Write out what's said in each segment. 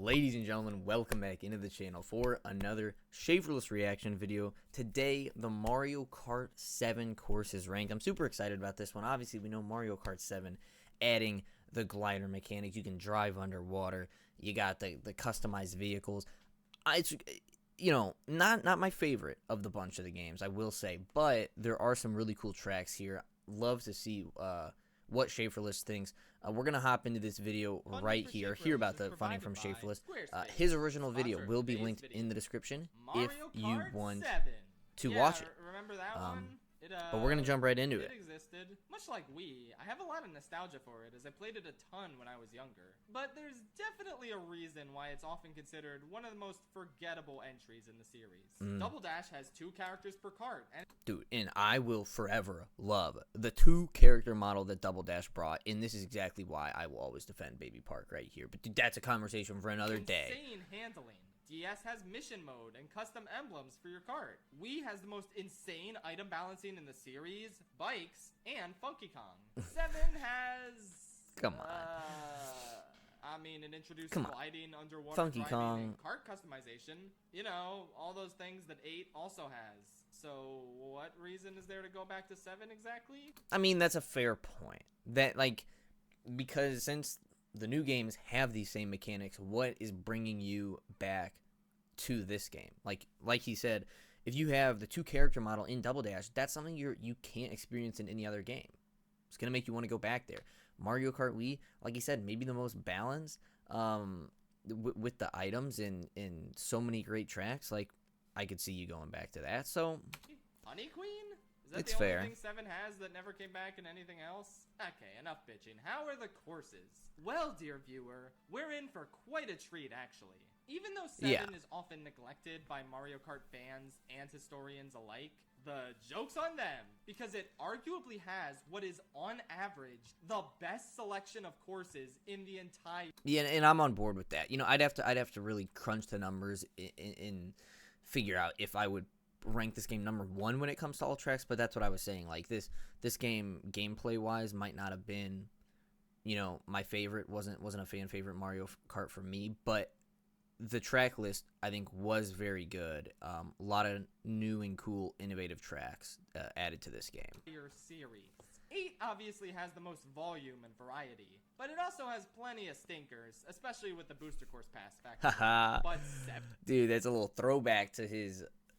Ladies and gentlemen, welcome back into the channel for another Schaffrillas reaction video. Today, the Mario Kart 7 course is ranked. I'm super excited about this one. Obviously, we know Mario Kart 7 adding the glider mechanics. You can drive underwater. You got the customized vehicles. It's, you know, not my favorite of the bunch of the games, I will say, but there are some really cool tracks here. Love to see what Schaffrillas thinks. We're going to hop into this video right here, hear about the funding from Schaffrillas. His original video will be linked in the description if you want to watch it. Remember that one? But we're going to jump right into it. It existed, much like Wii. I have a lot of nostalgia for it, as I played it a ton when I was younger. But there's definitely a reason why it's often considered one of the most forgettable entries in the series. Double Dash has 2 characters per kart. Dude, and I will forever love the 2-character model that Double Dash brought, and this is exactly why I will always defend Baby Park right here. But dude, that's a conversation for another day. Insane handling. DS has mission mode and custom emblems for your kart. Wii has the most insane item balancing in the series, bikes, and Funky Kong. 7 has... Come on. It introduced Come on. gliding, underwater Funky driving, Kong. and kart customization. You know, all those things that 8 also has. So, what reason is there to go back to 7 exactly? I mean, that's a fair point. That, because since the new games have these same mechanics, what is bringing you back to this game? Like he said, if you have the 2-character model in Double Dash, that's something you can't experience in any other game. It's gonna make you want to go back there. Mario Kart Wii, like he said, maybe the most balanced with the items in so many great tracks. Like, I could see you going back to that. So Honey Queen? Is that it's the fair. only thing 7 has that never came back in anything else? Okay, enough bitching. How are the courses? Well, dear viewer, we're in for quite a treat, actually. Even though 7 is often neglected by Mario Kart fans and historians alike, the joke's on them, because it arguably has what is, on average, the best selection of courses in the entire... Yeah, and I'm on board with that. You know, I'd have to really crunch the numbers and figure out if I would rank this game number 1 when it comes to all tracks, but that's what I was saying. Like, this game, gameplay-wise, might not have been, you know, my favorite. Wasn't a fan favorite Mario Kart for me, but the track list, I think, was very good. A lot of new and cool, innovative tracks added to this game. Your series. 8 obviously has the most volume and variety, but it also has plenty of stinkers, especially with the booster course pass factor. Haha. But 7... Dude, that's a little throwback to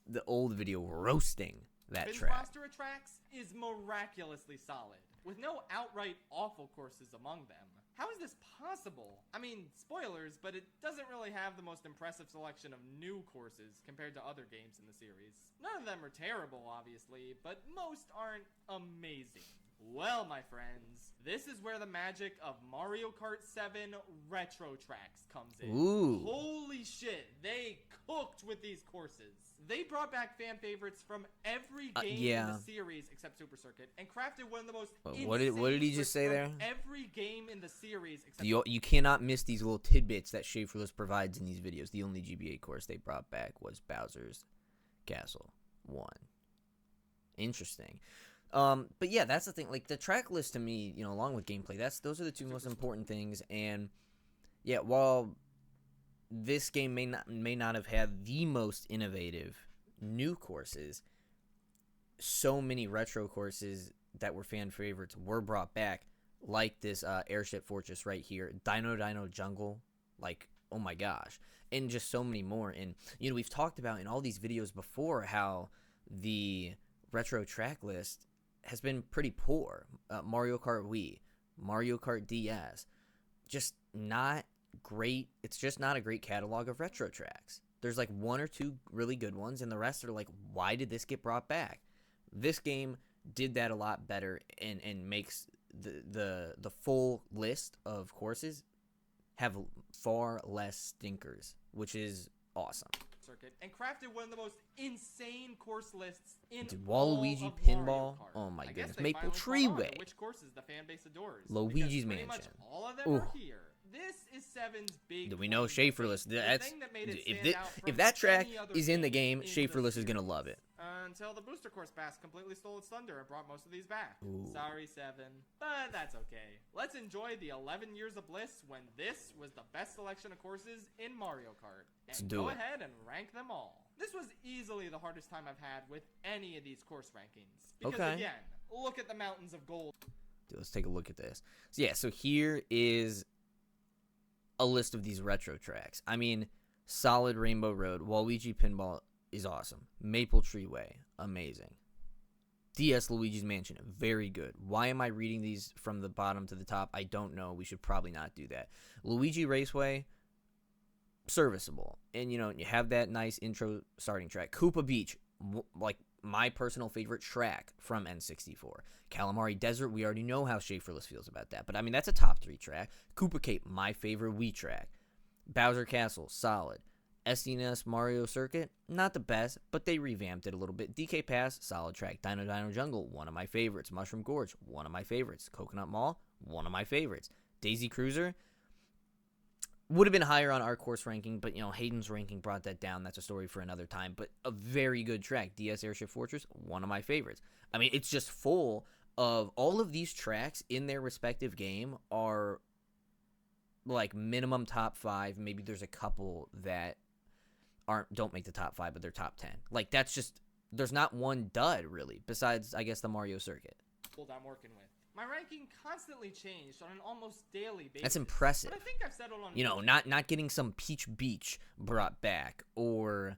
the old video roasting that Finn's track. roster of tracks is miraculously solid, with no outright awful courses among them. How is this possible? I mean, spoilers, but it doesn't really have the most impressive selection of new courses compared to other games in the series. None of them are terrible, obviously, but most aren't amazing. Well, my friends, this is where the magic of Mario Kart 7 Retro Tracks comes in. Ooh. Holy shit, they cooked with these courses. They brought back fan favorites from every game in the series except Super Circuit, and crafted one of the most what did he just say there? Every game in the series except You cannot miss these little tidbits that Schaffrillas provides in these videos. The only GBA course they brought back was Bowser's Castle 1. Interesting. But yeah, that's the thing. Like, the track list to me, you know, along with gameplay, those are the 2 most important things. And yeah, while this game may not have had the most innovative new courses, so many retro courses that were fan favorites were brought back, like this Airship Fortress right here, Dino Jungle, like, oh my gosh, and just so many more. And you know, we've talked about in all these videos before how the retro track list has been pretty poor. Mario Kart Wii, Mario Kart DS, just not great. It's just not a great catalog of retro tracks. There's like 1 or 2 really good ones, and the rest are like, why did this get brought back? This game did that a lot better, and makes the full list of courses have far less stinkers, which is awesome. Circuit, and crafted one of the most insane course lists in Waluigi all of Pinball. Mario Kart. Oh my I goodness. guess they Maple finally Tree caught on to Way. Which courses the fan base adores? Luigi's because pretty much Mansion. all of them Ooh. are here. This is 7's big. Do we know Schaffrillas? The That's thing that made it if stand out if from that track any other is in the game, in Schaffrillas is gonna series. love it. until the booster course pass completely stole its thunder and brought most of these back. Ooh. Sorry, 7. But that's okay. Let's enjoy the 11 years of bliss when this was the best selection of courses in Mario Kart. And go ahead and rank them all. This was easily the hardest time I've had with any of these course rankings. Because again, look at the mountains of gold. Dude, let's take a look at this. So yeah, so here is a list of these retro tracks. I mean, solid Rainbow Road. Waluigi Pinball is awesome. Maple Tree Way, amazing. DS Luigi's Mansion, very good. Why am I reading these from the bottom to the top? I don't know. We should probably not do that. Luigi Raceway, serviceable. And, you know, you have that nice intro starting track. Koopa Beach, like my personal favorite track from N64. Calamari Desert, we already know how Schaffrillas feels about that. But, I mean, that's a top 3 track. Koopa Cape, my favorite Wii track. Bowser Castle, solid. SNES Mario Circuit, not the best, but they revamped it a little bit. DK Pass, solid track. Dino Dino Jungle, one of my favorites. Mushroom Gorge, one of my favorites. Coconut Mall, one of my favorites. Daisy Cruiser, would have been higher on our course ranking, but, you know, Hayden's ranking brought that down. That's a story for another time, but a very good track. DS Airship Fortress, one of my favorites. I mean, it's just full of all of these tracks in their respective game are, like, minimum top 5. Maybe there's a couple that don't make the top 5, but they're top 10. Like, that's just, there's not one dud, really, besides, I guess, the Mario Circuit. I'm working with. My ranking constantly changed on an almost daily basis. That's impressive. But I think I've settled on, you know, not getting some Peach Beach brought back, or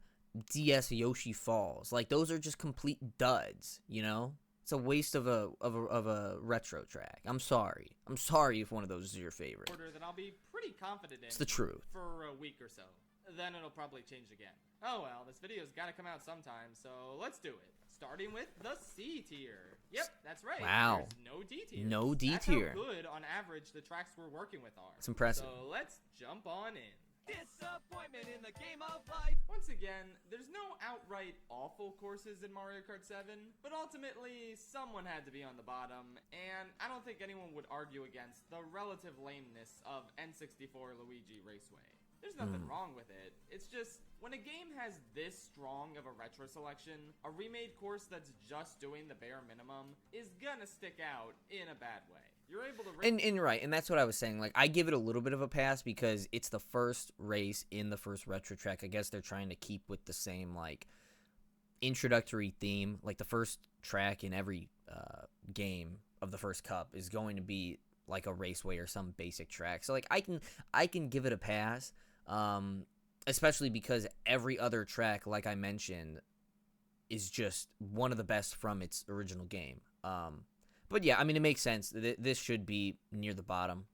DS Yoshi Falls. Like, those are just complete duds, you know? It's a waste of a retro track. I'm sorry if one of those is your favorite. Order that I'll be pretty confident in. It's the truth. For a week or so. Then it'll probably change again. Oh well, this video's gotta come out sometime, so let's do it. Starting with the C tier. Yep, that's right. Wow. There's no D tier. No D that's tier. How good on average the tracks we're working with are. It's impressive. So let's jump on in. Disappointment in the game of life. Once again, there's no outright awful courses in Mario Kart 7, but ultimately someone had to be on the bottom, and I don't think anyone would argue against the relative lameness of N64 Luigi Raceway. There's nothing wrong with it. It's just, when a game has this strong of a retro selection, a remade course that's just doing the bare minimum is gonna stick out in a bad way. You're able to... And right, and that's what I was saying. Like, I give it a little bit of a pass because it's the first race in the first retro track. I guess they're trying to keep with the same, like, introductory theme. Like, the first track in every game of the first cup is going to be, like, a raceway or some basic track. So, like, I can give it a pass. Especially because every other track, like I mentioned, is just one of the best from its original game. But yeah, I mean, it makes sense. This should be near the bottom.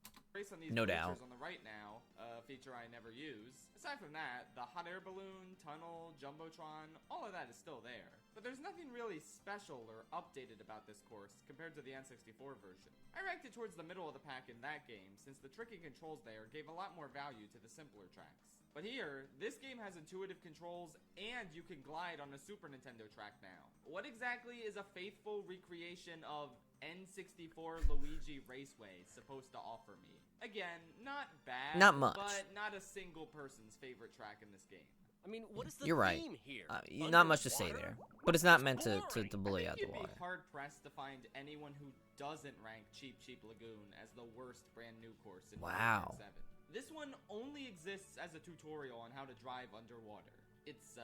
No doubt. On the right now, a feature I never use. Aside from that, the hot air balloon, tunnel, jumbotron, all of that is still there. But there's nothing really special or updated about this course compared to the N64 version. I ranked it towards the middle of the pack in that game, since the tricky controls there gave a lot more value to the simpler tracks. But here, this game has intuitive controls, and you can glide on a Super Nintendo track now. What exactly is a faithful recreation of N64 Luigi Raceway supposed to offer me? Again, not bad, not much, but not a single person's favorite track in this game. I mean, what is the You're right. theme here? Not much to say there, but it's not meant to blow you out the You'd water. be hard-pressed to find anyone who doesn't rank Cheap Cheap Lagoon as the worst brand new course in Mario Kart 7. This one only exists as a tutorial on how to drive underwater. It's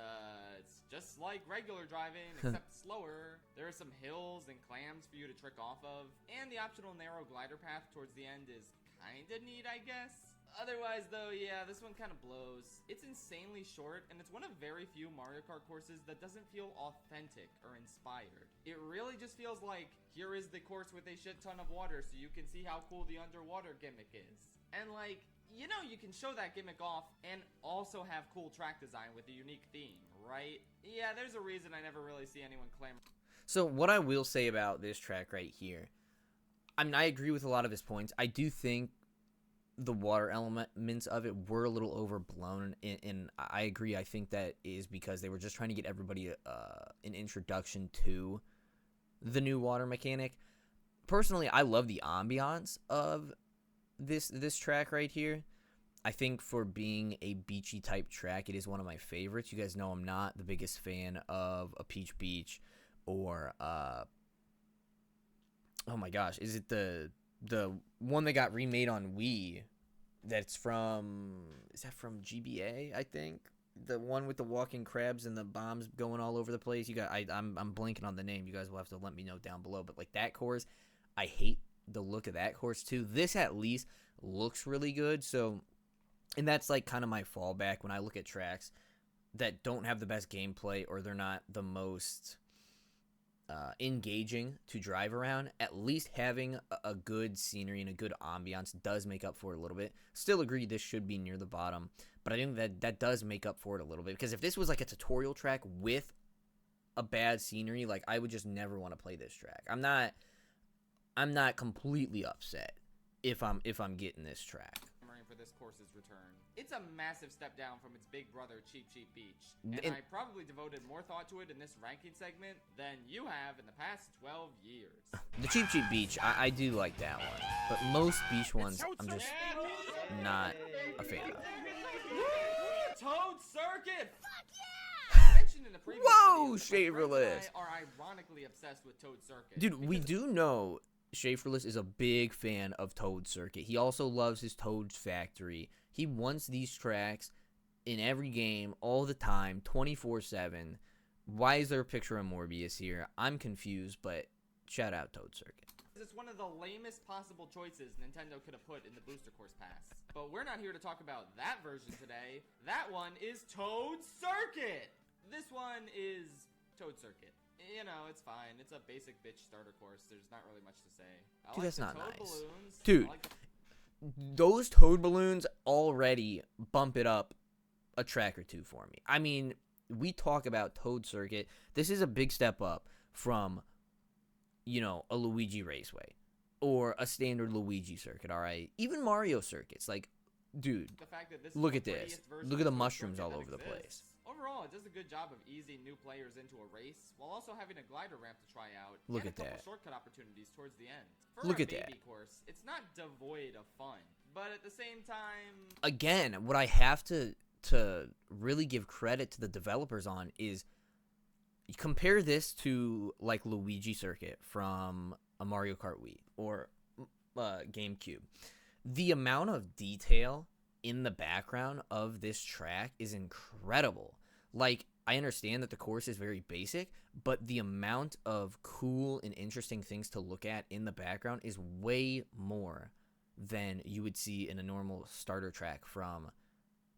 just like regular driving, except slower. There are some hills and clams for you to trick off of, and the optional narrow glider path towards the end is kinda neat, I guess. Otherwise, though, yeah, this one kind of blows. It's insanely short, and it's one of very few Mario Kart courses that doesn't feel authentic or inspired. It really just feels like, here is the course with a shit ton of water so you can see how cool the underwater gimmick is. And, like, you know you can show that gimmick off and also have cool track design with a unique theme, right? Yeah, there's a reason I never really see anyone claim. So what I will say about this track right here, I mean, I agree with a lot of his points. I do think the water elements of it were a little overblown, and I agree. I think that is because they were just trying to get everybody an introduction to the new water mechanic. Personally, I love the ambiance of this track right here. I think for being a beachy type track, it is one of my favorites. You guys know I'm not the biggest fan of a Peach Beach or oh my gosh, is it the one that got remade on Wii? Is that from GBA? I think the one with the walking crabs and the bombs going all over the place. I'm blanking on the name. You guys will have to let me know down below. But like that course, I hate the look of that course too. This at least looks really good. So, and that's like kind of my fallback when I look at tracks that don't have the best gameplay or they're not the most engaging to drive around. At least having a good scenery and a good ambiance does make up for it a little bit. Still agree this should be near the bottom, but I think that does make up for it a little bit, because if this was like a tutorial track with a bad scenery, like I would just never want to play this track. I'm not completely upset if I'm getting this track. For this course's return. It's a massive step down from its big brother Cheap Cheap Beach, and I probably devoted more thought to it in this ranking segment than you have in the past 12 years. The Cheap Cheap Beach, I do like that one, but most beach ones I'm just not a fan of. Toad Circuit! Fuck yeah! I mentioned in the previous Whoa, video, my friends and Schafrillas! I are ironically obsessed with Toad Circuit. Dude, we do know Schafrillas is a big fan of Toad Circuit. He also loves his Toad's Factory. He wants these tracks in every game, all the time, 24/7. Why is there a picture of Morbius here? I'm confused, but shout out Toad Circuit. It's one of the lamest possible choices Nintendo could have put in the Booster Course Pass. But we're not here to talk about that version today. That one is Toad Circuit! This one is Toad Circuit. You know, it's fine. It's a basic bitch starter course. There's not really much to say. Dude, that's not nice. Balloons. Dude, those Toad balloons already bump it up a track or two for me. I mean, we talk about Toad Circuit. This is a big step up from, you know, a Luigi Raceway or a standard Luigi circuit, all right? Even Mario circuits. Like, dude, the fact that this look is at this. Look at the mushrooms all over the place. Overall, it does a good job of easing new players into a race while also having a glider ramp to try out. Look and at a couple that. Shortcut opportunities towards the end. For Look a at that. baby course, it's not devoid of fun, but at the same time, Again, what I have to really give credit to the developers on is compare this to like Luigi Circuit from a Mario Kart Wii or GameCube. The amount of detail in the background of this track is incredible. Like, I understand that the course is very basic, but the amount of cool and interesting things to look at in the background is way more than you would see in a normal starter track from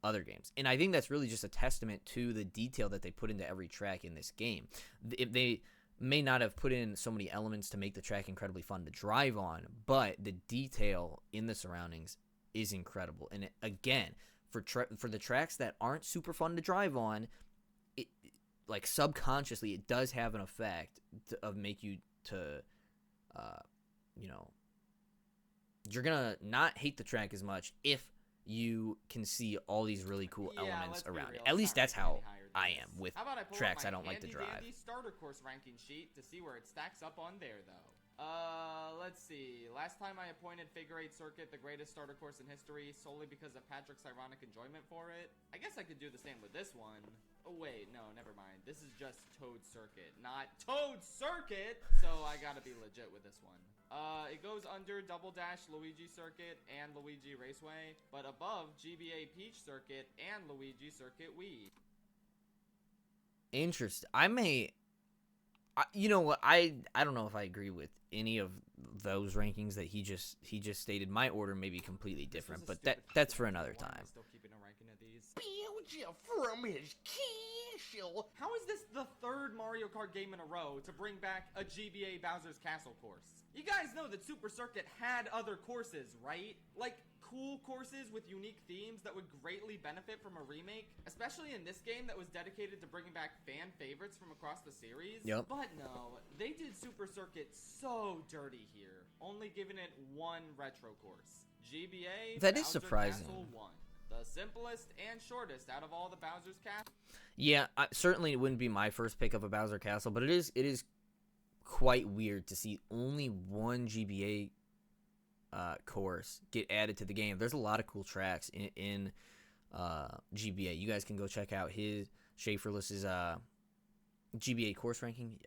other games. And I think that's really just a testament to the detail that they put into every track in this game. They may not have put in so many elements to make the track incredibly fun to drive on, but the detail in the surroundings is incredible. And again, for the tracks that aren't super fun to drive on, it, like subconsciously, it does have an effect of make you to, you know, you're gonna not hate the track as much if you can see all these really cool elements around it. At least that's how I am with tracks I don't like to drive. Starter course ranking sheet to see where it stacks up on there, though. Let's see. Last time I appointed Figure 8 Circuit the greatest starter course in history solely because of Patrick's ironic enjoyment for it. I guess I could do the same with this one. Oh, wait, no, never mind. This is just Toad Circuit, not Toad Circuit! So I gotta be legit with this one. It goes under Double Dash Luigi Circuit and Luigi Raceway, but above GBA Peach Circuit and Luigi Circuit Wii. Interesting. You know what? I don't know if I agree with any of those rankings that he just stated. My order may be completely different, but that's for another time. Still keeping a ranking of these. From his castle. How is this the third Mario Kart game in a row to bring back a GBA Bowser's Castle course? You guys know that Super Circuit had other courses, right? Like cool courses with unique themes that would greatly benefit from a remake, especially in this game that was dedicated to bringing back fan favorites from across the series. Yep. But no, they did Super Circuit so dirty here, only giving it one retro course. GBA That is Bowser surprising. Castle 1. The simplest and shortest out of all the Bowser's Castle. Yeah, certainly it wouldn't be my first pick of a Bowser Castle, but it is quite weird to see only one GBA course get added to the game. There's a lot of cool tracks in GBA. You guys can go check out his Schaffrillas' GBA course ranking.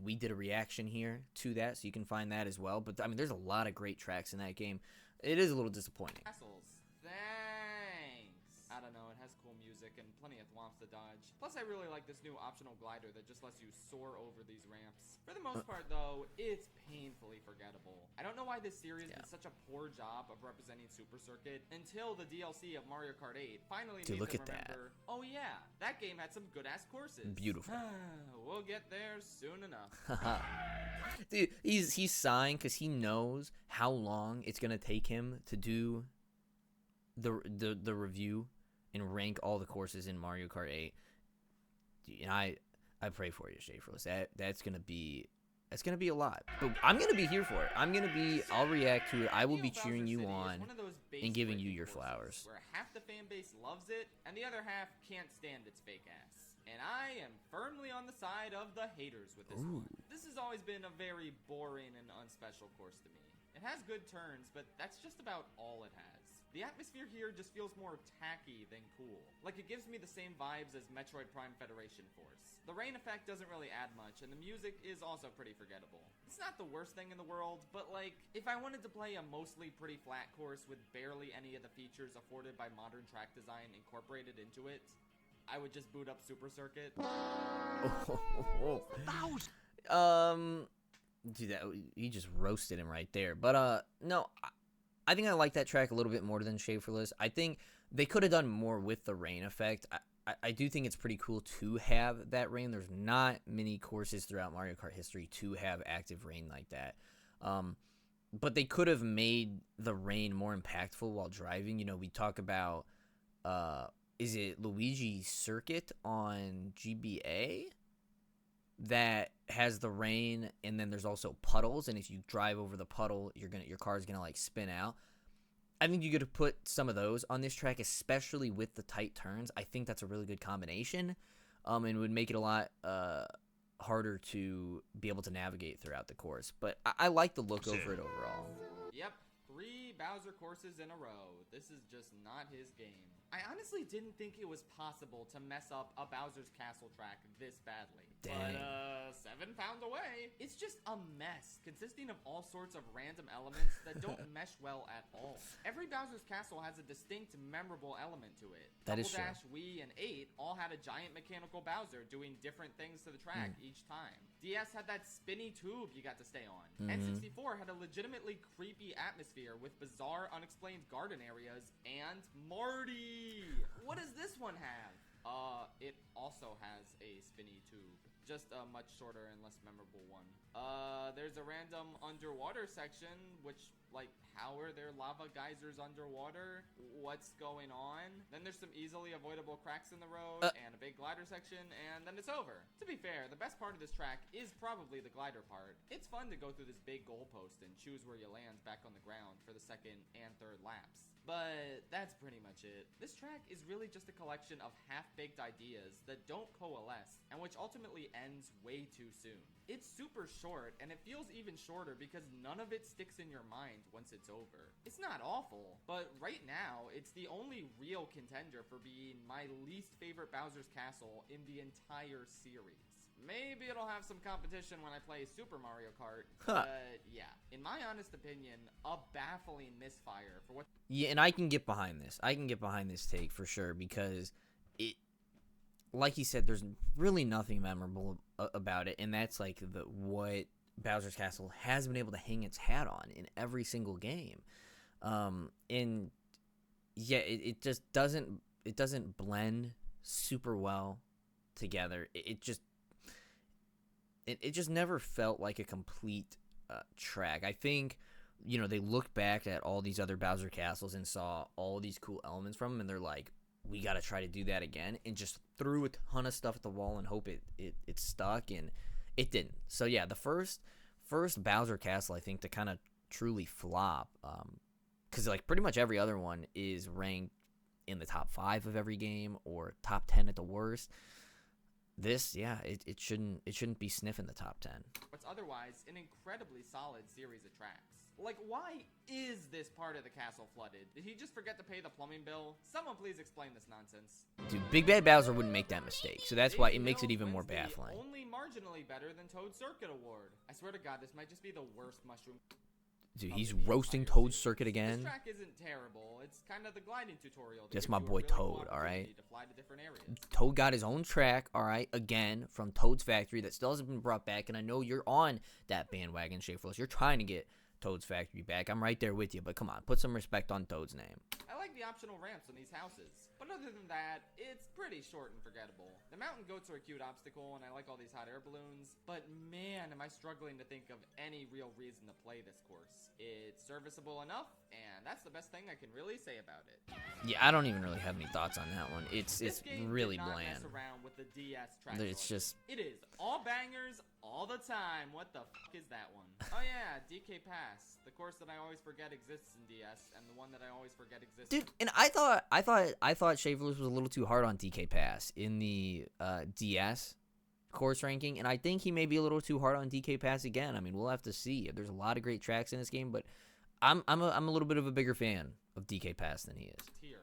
We did a reaction here to that, so you can find that as well. But I mean, there's a lot of great tracks in that game. It is a little disappointing. Castles. Thanks. I don't know, it has cool music and plenty of thwomps to dodge. Plus, I really like this new optional glider that just lets you soar over these ramps. For the most part, though, it's painfully forgettable. I don't know why this series did such a poor job of representing Super Circuit until the DLC of Mario Kart 8 finally made look them at that. remember, oh yeah, that game had some good-ass courses. Beautiful. We'll get there soon enough. Dude, he's sighing because he knows how long it's gonna take him to do the review and rank all the courses in Mario Kart 8. Dude, and I pray for you, Schaffrillas. That's gonna be a lot. But I'm gonna be here for it. I'll react to it. I will be cheering you on and giving you your flowers. Where half the fan base loves it and the other half can't stand its fake ass. And I am firmly on the side of the haters with this one. This has always been a very boring and unspecial course to me. It has good turns, but that's just about all it has. The atmosphere here just feels more tacky than cool. Like it gives me the same vibes as Metroid Prime Federation Force. The rain effect doesn't really add much, and the music is also pretty forgettable. It's not the worst thing in the world, but like, if I wanted to play a mostly pretty flat course with barely any of the features afforded by modern track design incorporated into it, I would just boot up Super Circuit. Dude, you just roasted him right there. But no, I think I like that track a little bit more than Schaffrillas. I think they could have done more with the rain effect. I do think it's pretty cool to have that rain. There's not many courses throughout Mario Kart history to have active rain like that. But they could have made the rain more impactful while driving. You know, we talk about, is it Luigi's Circuit on GBA that has the rain, and then there's also puddles, and if you drive over the puddle, your car's gonna like spin out. I think you could have put some of those on this track, especially with the tight turns. I think that's a really good combination, and would make it a lot harder to be able to navigate throughout the course. But I like the look over it overall. Yep, 3 Bowser courses in a row. This is just not his game. I honestly didn't think it was possible to mess up a Bowser's Castle track this badly. Dang. But 7 pounds away, it's just a mess, consisting of all sorts of random elements that don't mesh well at all. Every Bowser's Castle has a distinct, memorable element to it. That is Double true. Dash, Wii, and 8 all had a giant mechanical Bowser doing different things to the track each time. DS had that spinny tube you got to stay on. N64 had a legitimately creepy atmosphere with bizarre, unexplained garden areas, and Marty! What does this one have? It also has a spinny tube. Just a much shorter and less memorable one. There's a random underwater section, which, like, how are there lava geysers underwater? What's going on? Then there's some easily avoidable cracks in the road, and a big glider section, and then it's over. To be fair, the best part of this track is probably the glider part. It's fun to go through this big goalpost and choose where you land back on the ground for the second and third laps. But that's pretty much it. This track is really just a collection of half-baked ideas that don't coalesce, and which ultimately ends way too soon. It's super short, and it feels even shorter because none of it sticks in your mind once it's over. It's not awful, but right now, it's the only real contender for being my least favorite Bowser's Castle in the entire series. Maybe it'll have some competition when I play Super Mario Kart, but yeah, in my honest opinion, a baffling misfire for what... Yeah, and I can get behind this. I can get behind this take for sure because it, like you said, there's really nothing memorable about it, and that's like what Bowser's Castle has been able to hang its hat on in every single game. And yeah, it just doesn't blend super well together. It just never felt like a complete track. I think, you know, they looked back at all these other Bowser Castles and saw all these cool elements from them, and they're like, we got to try to do that again, and just threw a ton of stuff at the wall and hope it stuck, and it didn't. So yeah, the first Bowser Castle, I think, to kind of truly flop, because like pretty much every other one is ranked in the top 5 of every game or top 10 at the worst. This, yeah, it shouldn't be sniffing the top 10. What's otherwise an incredibly solid series of tracks. Like, why is this part of the castle flooded? Did he just forget to pay the plumbing bill? Someone please explain this nonsense. Dude, Big Bad Bowser wouldn't make that mistake, so that's why it Daisy makes it Hills even more wins the baffling. Only marginally better than Toad Circuit Award. I swear to God, this might just be the worst mushroom. Dude, he's roasting Toad Circuit again. This track isn't terrible. It's kind of the gliding tutorial. That's give my you a boy really cool Toad, all right? opportunity to fly to different areas. Toad got his own track, all right, again, from Toad's Factory that still hasn't been brought back, and I know you're on that bandwagon, Schaffrillas. You're trying to get Toad's Factory back. I'm right there with you, but come on, put some respect on Toad's name. I like the optional ramps on these houses, but other than that, it's pretty short and forgettable. The mountain goats are a cute obstacle, and I like all these hot air balloons, but man, am I struggling to think of any real reason to play this course. It's serviceable enough, and that's the best thing I can really say about it. Yeah, I don't even really have any thoughts on that one. It's game really did not bland. Mess around with the DS track It's selection. just... It is all bangers all the time. What the fuck is that one? Oh yeah, DK Pass, the course that I always forget exists in DS, and the one that I always forget exists. Dude, and I thought Schaffrillas was a little too hard on DK Pass in the DS course ranking, and I think he may be a little too hard on DK Pass again. I mean, we'll have to see. There's a lot of great tracks in this game, but I'm a little bit of a bigger fan of DK Pass than he is. Tier.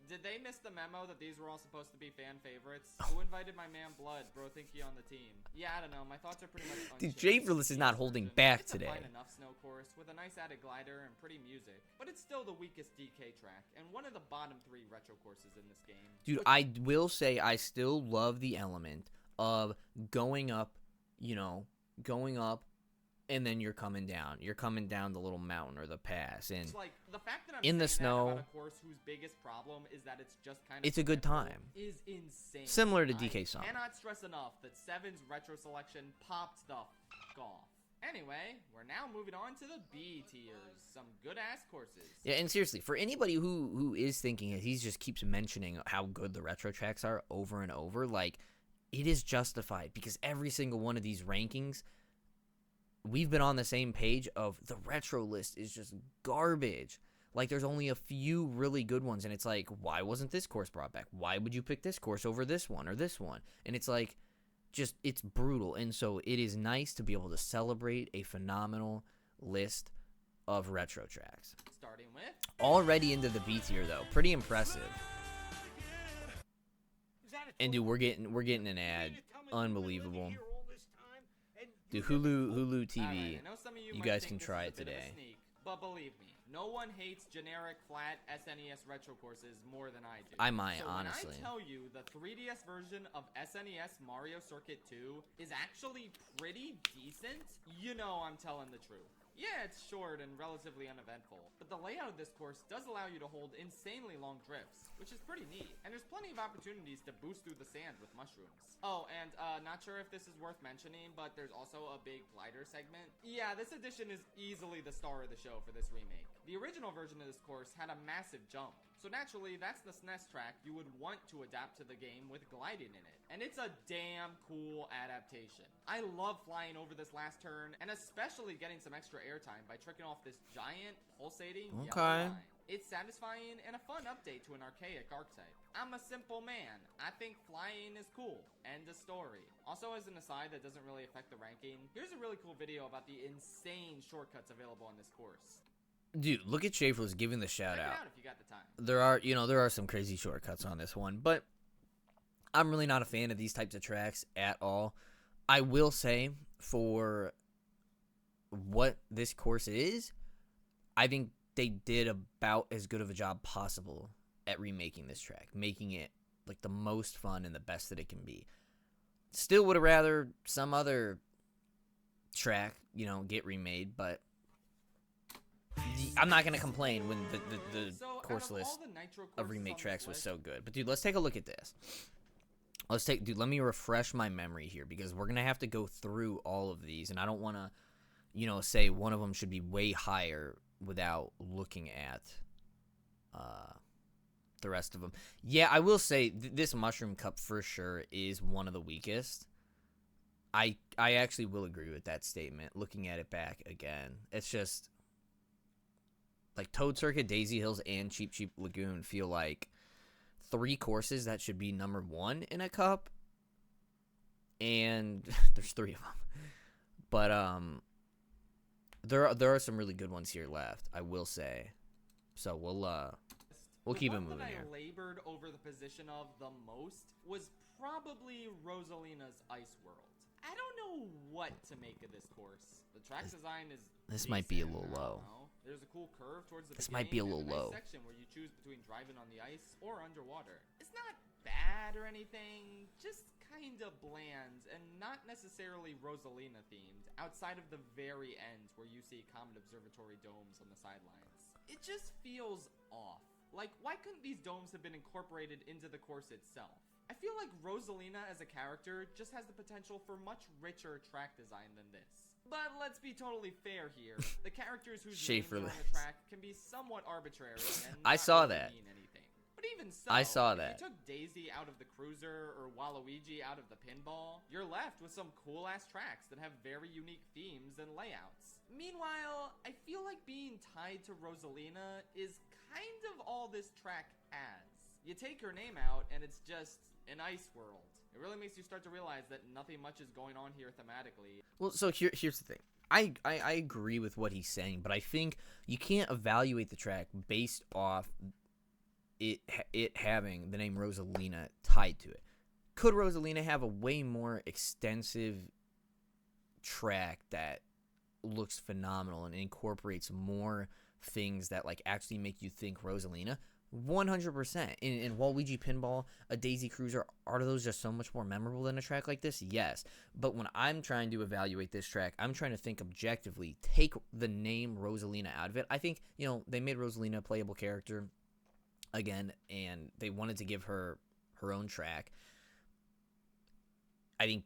Did they miss the memo that these were all supposed to be fan favorites? Who invited my man Blood, bro? Think he on the team? Yeah, I don't know. My thoughts are pretty much Dude, unchanged. Schaffrillas is not holding back It's today. a fine enough snow course with a nice added glider and pretty music, but it's still the weakest DK track and one of the bottom 3 retro courses in this game. Dude, I will say I still love the element of going up, and then you're coming down. You're coming down the little mountain or the pass, and It's like the fact that I'm in the saying that snow, about a course whose biggest problem is that it's just kind of it's a good simple time. is insane. Similar to DK Summer. I cannot stress enough that 7's retro selection popped the f off. Anyway, we're now moving on to the B tiers. Some good ass courses. Yeah, and seriously, for anybody who is thinking it, he just keeps mentioning how good the retro tracks are over and over, like, it is justified because every single one of these rankings, we've been on the same page of the retro list is just garbage. Like, there's only a few really good ones, and it's like, why wasn't this course brought back? Why would you pick this course over this one or this one? And it's like, just, it's brutal. And so it is nice to be able to celebrate a phenomenal list of retro tracks. Starting with Already into the B tier, though. Pretty impressive. And dude, we're getting an ad. Unbelievable. Dude, Hulu TV. Alright, I know some of You might guys think can this try is a it bit of a today. sneak, but believe me, no one hates generic flat SNES retro courses more than I do. I might, so honestly. When I tell you the 3DS version of SNES Mario Circuit 2 is actually pretty decent, you know I'm telling the truth. Yeah, it's short and relatively uneventful, but the layout of this course does allow you to hold insanely long drifts, which is pretty neat, and there's plenty of opportunities to boost through the sand with mushrooms. Oh, and not sure if this is worth mentioning, but there's also a big glider segment. Yeah, this edition is easily the star of the show for this remake. The original version of this course had a massive jump, so naturally that's the SNES track you would want to adapt to the game with gliding in it. And it's a damn cool adaptation. I love flying over this last turn, and especially getting some extra airtime by tricking off this giant, pulsating yellow line. It's satisfying and a fun update to an archaic archetype. I'm a simple man. I think flying is cool. End of story. Also, as an aside that doesn't really affect the ranking, here's a really cool video about the insane shortcuts available on this course. Dude, look at Schaffrillas giving the shout Check it out. out if you got the time. There are some crazy shortcuts on this one, but I'm really not a fan of these types of tracks at all. I will say, for what this course is, I think they did about as good of a job possible at remaking this track, making it like the most fun and the best that it can be. Still would have rather some other track, get remade, but I'm not going to complain when the So, course out of list all the Nitro of courses remake on this tracks was list, so good. But dude, let's take a look at this. Let me refresh my memory here, because we're gonna have to go through all of these, and I don't want to, say one of them should be way higher without looking at the rest of them. Yeah, I will say this Mushroom Cup for sure is one of the weakest. I actually will agree with that statement. Looking at it back again, it's just like Toad Circuit, Daisy Hills, and Cheap Cheap Lagoon feel like 3 courses that should be number 1 in a cup, and there's 3 of them. But There are some really good ones here left, I will say. So we'll keep it moving The one here. that I labored over the position of the most was probably Rosalina's Ice World. I don't know what to make of this course. The track design is This might be a decent, little I low. don't know. There's a cool curve towards the This beginning. might be a There's little nice low. section where you choose between driving on the ice or underwater. It's not bad or anything, just kind of bland and not necessarily Rosalina themed, outside of the very end where you see Comet Observatory domes on the sidelines. It just feels off. Like, why couldn't these domes have been incorporated into the course itself? I feel like Rosalina as a character just has the potential for much richer track design than this. But let's be totally fair here. The characters whose names are on the Schafrillas. track can be somewhat arbitrary and I not saw really that. mean anything. But even so, I saw if that. you took Daisy out of the cruiser or Waluigi out of the pinball, you're left with some cool-ass tracks that have very unique themes and layouts. Meanwhile, I feel like being tied to Rosalina is kind of all this track adds. You take her name out and it's just an ice world. It really makes you start to realize that nothing much is going on here thematically. Well, so here's the thing. I agree with what he's saying, but I think you can't evaluate the track based off it having the name Rosalina tied to it. Could Rosalina have a way more extensive track that looks phenomenal and incorporates more things that like actually make you think Rosalina? 100%. In Waluigi Pinball, a Daisy Cruiser, are those just so much more memorable than a track like this? Yes. But when I'm trying to evaluate this track, I'm trying to think objectively. Take the name Rosalina out of it. I think, they made Rosalina a playable character again, and they wanted to give her her own track. I think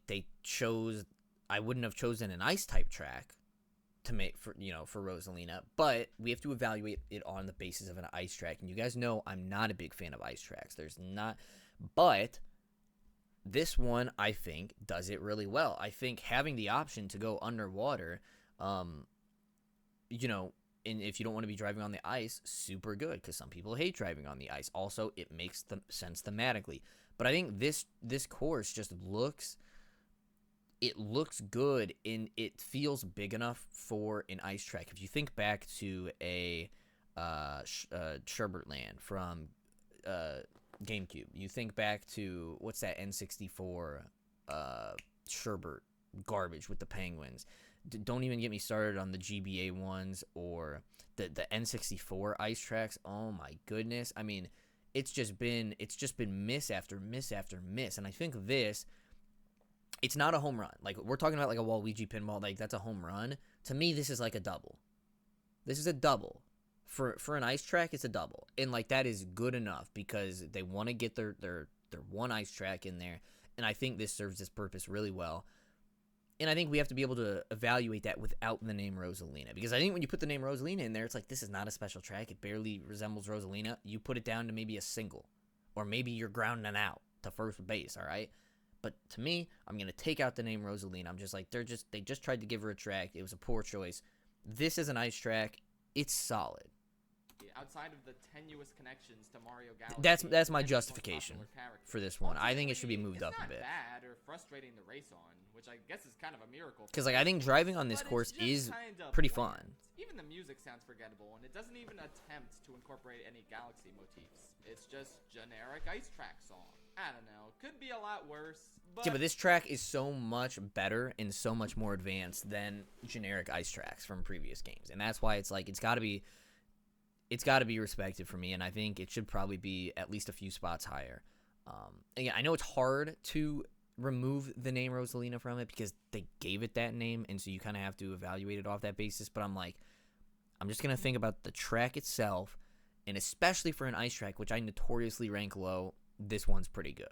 I wouldn't have chosen an ice type track to make for Rosalina, but we have to evaluate it on the basis of an ice track, and you guys know I'm not a big fan of ice tracks. But this one I think does it really well. I think having the option to go underwater, and if you don't want to be driving on the ice, super good, because some people hate driving on the ice. Also, it makes sense thematically. But I think this course just looks good, and it feels big enough for an ice track. If you think back to a Sherbert from GameCube, you think back to what's that N64 Sherbert garbage with the penguins. Don't even get me started on the GBA ones or the N64 ice tracks. Oh my goodness! I mean, it's just been miss after miss after miss, and I think it's not a home run. Like, we're talking about like a Waluigi Pinball, like that's a home run. To me, this is like a double. This is a double. For an ice track, it's a double. And like that is good enough because they want to get their one ice track in there. And I think this serves this purpose really well. And I think we have to be able to evaluate that without the name Rosalina. Because I think when you put the name Rosalina in there, it's like, this is not a special track. It barely resembles Rosalina. You put it down to maybe a single. Or maybe you're grounding out to first base, all right? But to me, I'm going to take out the name Rosalina. I'm just like, they just tried to give her a track. It was a poor choice. This is an ice track. It's solid. Outside of the tenuous connections to Mario Galaxy, That's my and his most justification popular character. for this one. I think it should be moved It's up a not bit. bad or frustrating to race on, which I guess is kind of a miracle. Because like I think driving on this But course it's just is kinda pretty bland. fun. Even the music sounds forgettable, and it doesn't even attempt to incorporate any Galaxy motifs. It's just generic ice track song. I don't know. Could be a lot worse. But Yeah, but this track is so much better and so much more advanced than generic ice tracks from previous games, and that's why it's like it's got to be respected for me, and I think it should probably be at least a few spots higher. Again, I know it's hard to remove the name Rosalina from it because they gave it that name, and so you kind of have to evaluate it off that basis. But I'm just gonna think about the track itself, and especially for an ice track, which I notoriously rank low, this one's pretty good.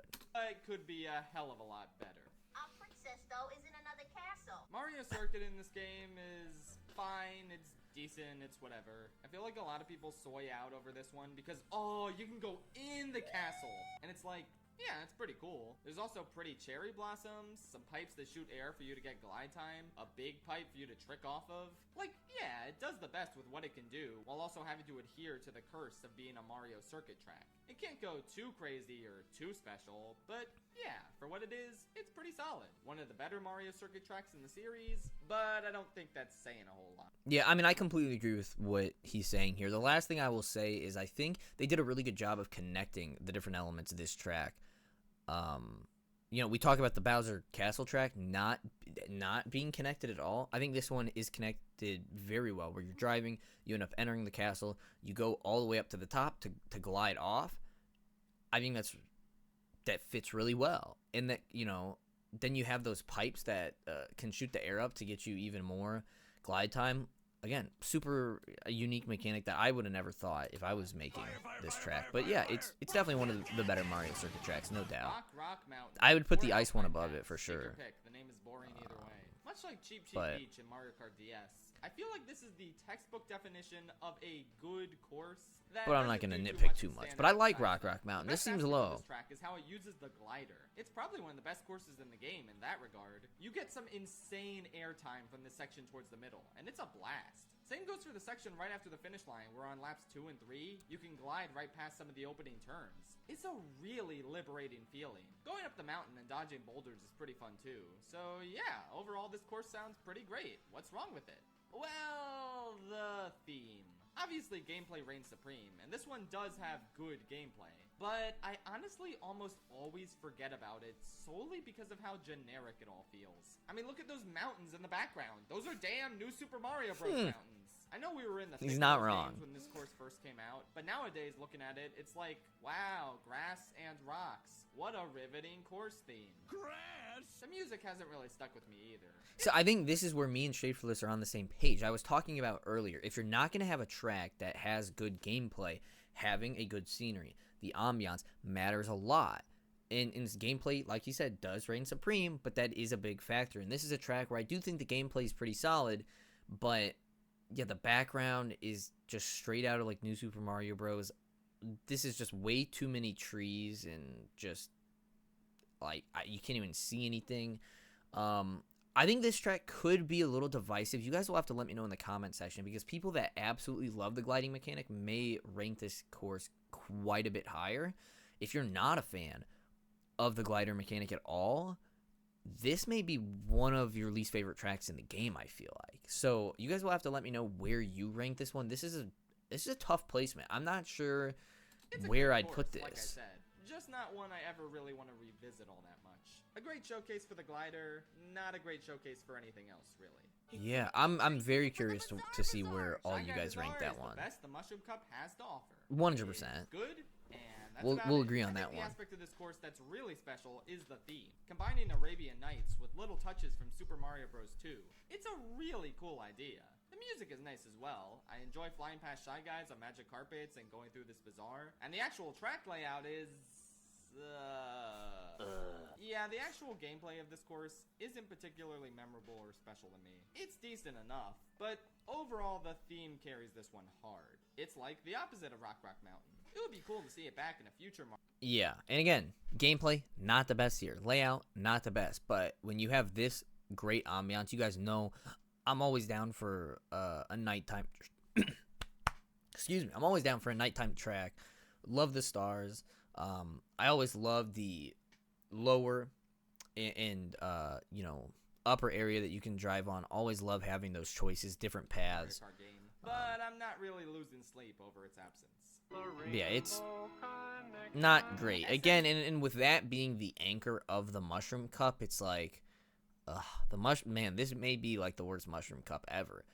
it could be a hell of a lot better. Our princess, though, is in another castle. Mario Circuit in this game is fine. It's decent. It's whatever. I feel like a lot of people soy out over this one because, you can go in the castle. And it's like, yeah, it's pretty cool. There's also pretty cherry blossoms, some pipes that shoot air for you to get glide time, a big pipe for you to trick off of. Like, yeah, it does the best with what it can do, while also having to adhere to the curse of being a Mario Circuit track. It can't go too crazy or too special, but yeah, for what it is, it's pretty solid. One of the better Mario Circuit tracks in the series, but I don't think that's saying a whole lot. Yeah, I mean, I completely agree with what he's saying here. The last thing I will say is I think they did a really good job of connecting the different elements of this track. We talk about the Bowser Castle track not being connected at all. I think this one is connected very well, where you're driving, you end up entering the castle, you go all the way up to the top to glide off. I think that fits really well. And that, then you have those pipes that can shoot the air up to get you even more glide time. Again, super unique mechanic that I would have never thought if I was making this track. But yeah, it's definitely one of the better Mario Circuit tracks, no doubt. Rock Mountain. I would put the ice one above it for sure. Take your pick. The name is boring either way. Much like Cheap but- Beach and Mario Kart DS, I feel like this is the textbook definition of a good course. But I'm not going to nitpick too much. But I like Rock Mountain. This seems low. This track is how it uses the glider. It's probably one of the best courses in the game in that regard. You get some insane airtime from this section towards the middle, and it's a blast. Same goes for the section right after the finish line, where on laps 2 and 3, you can glide right past some of the opening turns. It's a really liberating feeling. Going up the mountain and dodging boulders is pretty fun too. So yeah, overall this course sounds pretty great. What's wrong with it? Well, the theme. Obviously, gameplay reigns supreme, and this one does have good gameplay. But I honestly almost always forget about it solely because of how generic it all feels. I mean, look at those mountains in the background. Those are damn New Super Mario Bros. Mountains. I know we were in the He's thick not of wrong. games when this course first came out, but nowadays, looking at it, it's like, wow, grass and rocks. What a riveting course theme. Grass! The music hasn't really stuck with me either. So I think this is where me and Schaffrillas are on the same page. I was talking about earlier. If you're not going to have a track that has good gameplay, having a good scenery, the ambiance matters a lot. And its gameplay, like you said, does reign supreme, but that is a big factor. And this is a track where I do think the gameplay is pretty solid, but yeah, the background is just straight out of like New Super Mario Bros. This is just way too many trees and just like you can't even see anything. I think this track could be a little divisive. You guys will have to let me know in the comment section, because people that absolutely love the gliding mechanic may rank this course quite a bit higher. If you're not a fan of the glider mechanic at all, this may be one of your least favorite tracks in the game, I feel like. So you guys will have to let me know where you rank this one. This is a tough placement. I'm not sure It's a where good I'd course, put this. Like I said, just not one I ever really want to revisit all that much. A great showcase for the glider, not a great showcase for anything else, really. Yeah, I'm very curious to see where all you guys rank that one. The best the Mushroom Cup has to offer. 100%. It's good, and that's We'll about it. agree on I that think one. The aspect of this course that's really special is the theme. Combining Arabian Nights with little touches from Super Mario Bros. 2. It's a really cool idea. The music is nice as well. I enjoy flying past Shy Guys on magic carpets and going through this bazaar. And the actual track layout is... Yeah, the actual gameplay of this course isn't particularly memorable or special to me. It's decent enough, but overall the theme carries this one hard. It's like the opposite of Rock Mountain. It would be cool to see it back in a future Yeah, and again, gameplay, not the best here. Layout, not the best. But when you have this great ambiance, you guys know I'm always down for a nighttime... Excuse me. I'm always down for a nighttime track. Love the stars. I always love the lower and upper area that you can drive on. Always love having those choices, different paths. Mario Kart game, but I'm not really losing sleep over its absence. Yeah, it's not great. Again, and with that being the anchor of the Mushroom Cup, it's like, man, this may be like the worst Mushroom Cup ever.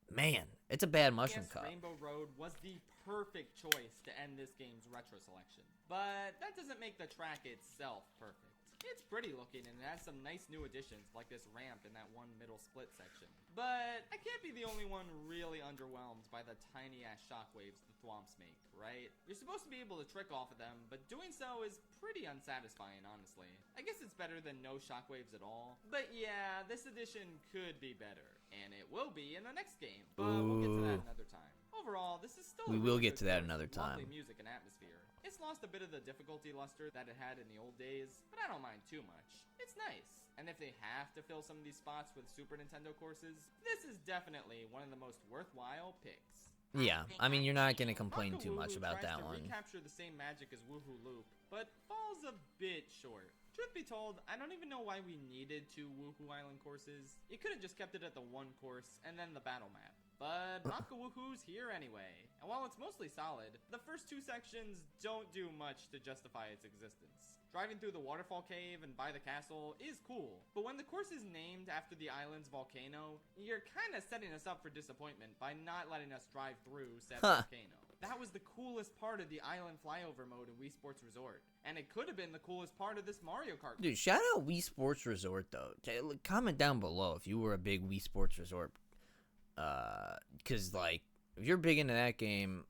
Man, it's a bad Mushroom Yes, Cup. Rainbow Road was the perfect choice to end this game's retro selection, but that doesn't make the track itself perfect. It's pretty looking and it has some nice new additions like this ramp in that one middle split section. But I can't be the only one really underwhelmed by the tiny ass shockwaves the thwomps make, right? You're supposed to be able to trick off of them, but doing so is pretty unsatisfying, honestly. I guess it's better than no shockwaves at all. But yeah, this edition could be better, and it will be in the next game. But we'll get to that another time. Overall, this is still We a will really get good to that course another with lovely time. music and atmosphere. It's lost a bit of the difficulty luster that it had in the old days, but I don't mind too much. It's nice. And if they have to fill some of these spots with Super Nintendo courses, this is definitely one of the most worthwhile picks. Yeah, I mean, you're not gonna complain Bronco too much Woohoo about tries that to one. recapture the same magic as Woohoo Loop, but falls a bit short. Truth be told, I don't even know why we needed 2 Woohoo Island courses. You could have just kept it at the 1 course and then the battle map. But Bronco Woohoo's here anyway, and while it's mostly solid, the first 2 sections don't do much to justify its existence. Driving through the waterfall cave and by the castle is cool, but when the course is named after the island's volcano, you're kinda setting us up for disappointment by not letting us drive through said volcano. That was the coolest part of the island flyover mode in Wii Sports Resort, and it could have been the coolest part of this Mario Kart. Dude, shout out Wii Sports Resort though. Comment down below if you were a big Wii Sports Resort. Cause like if you're big into that game,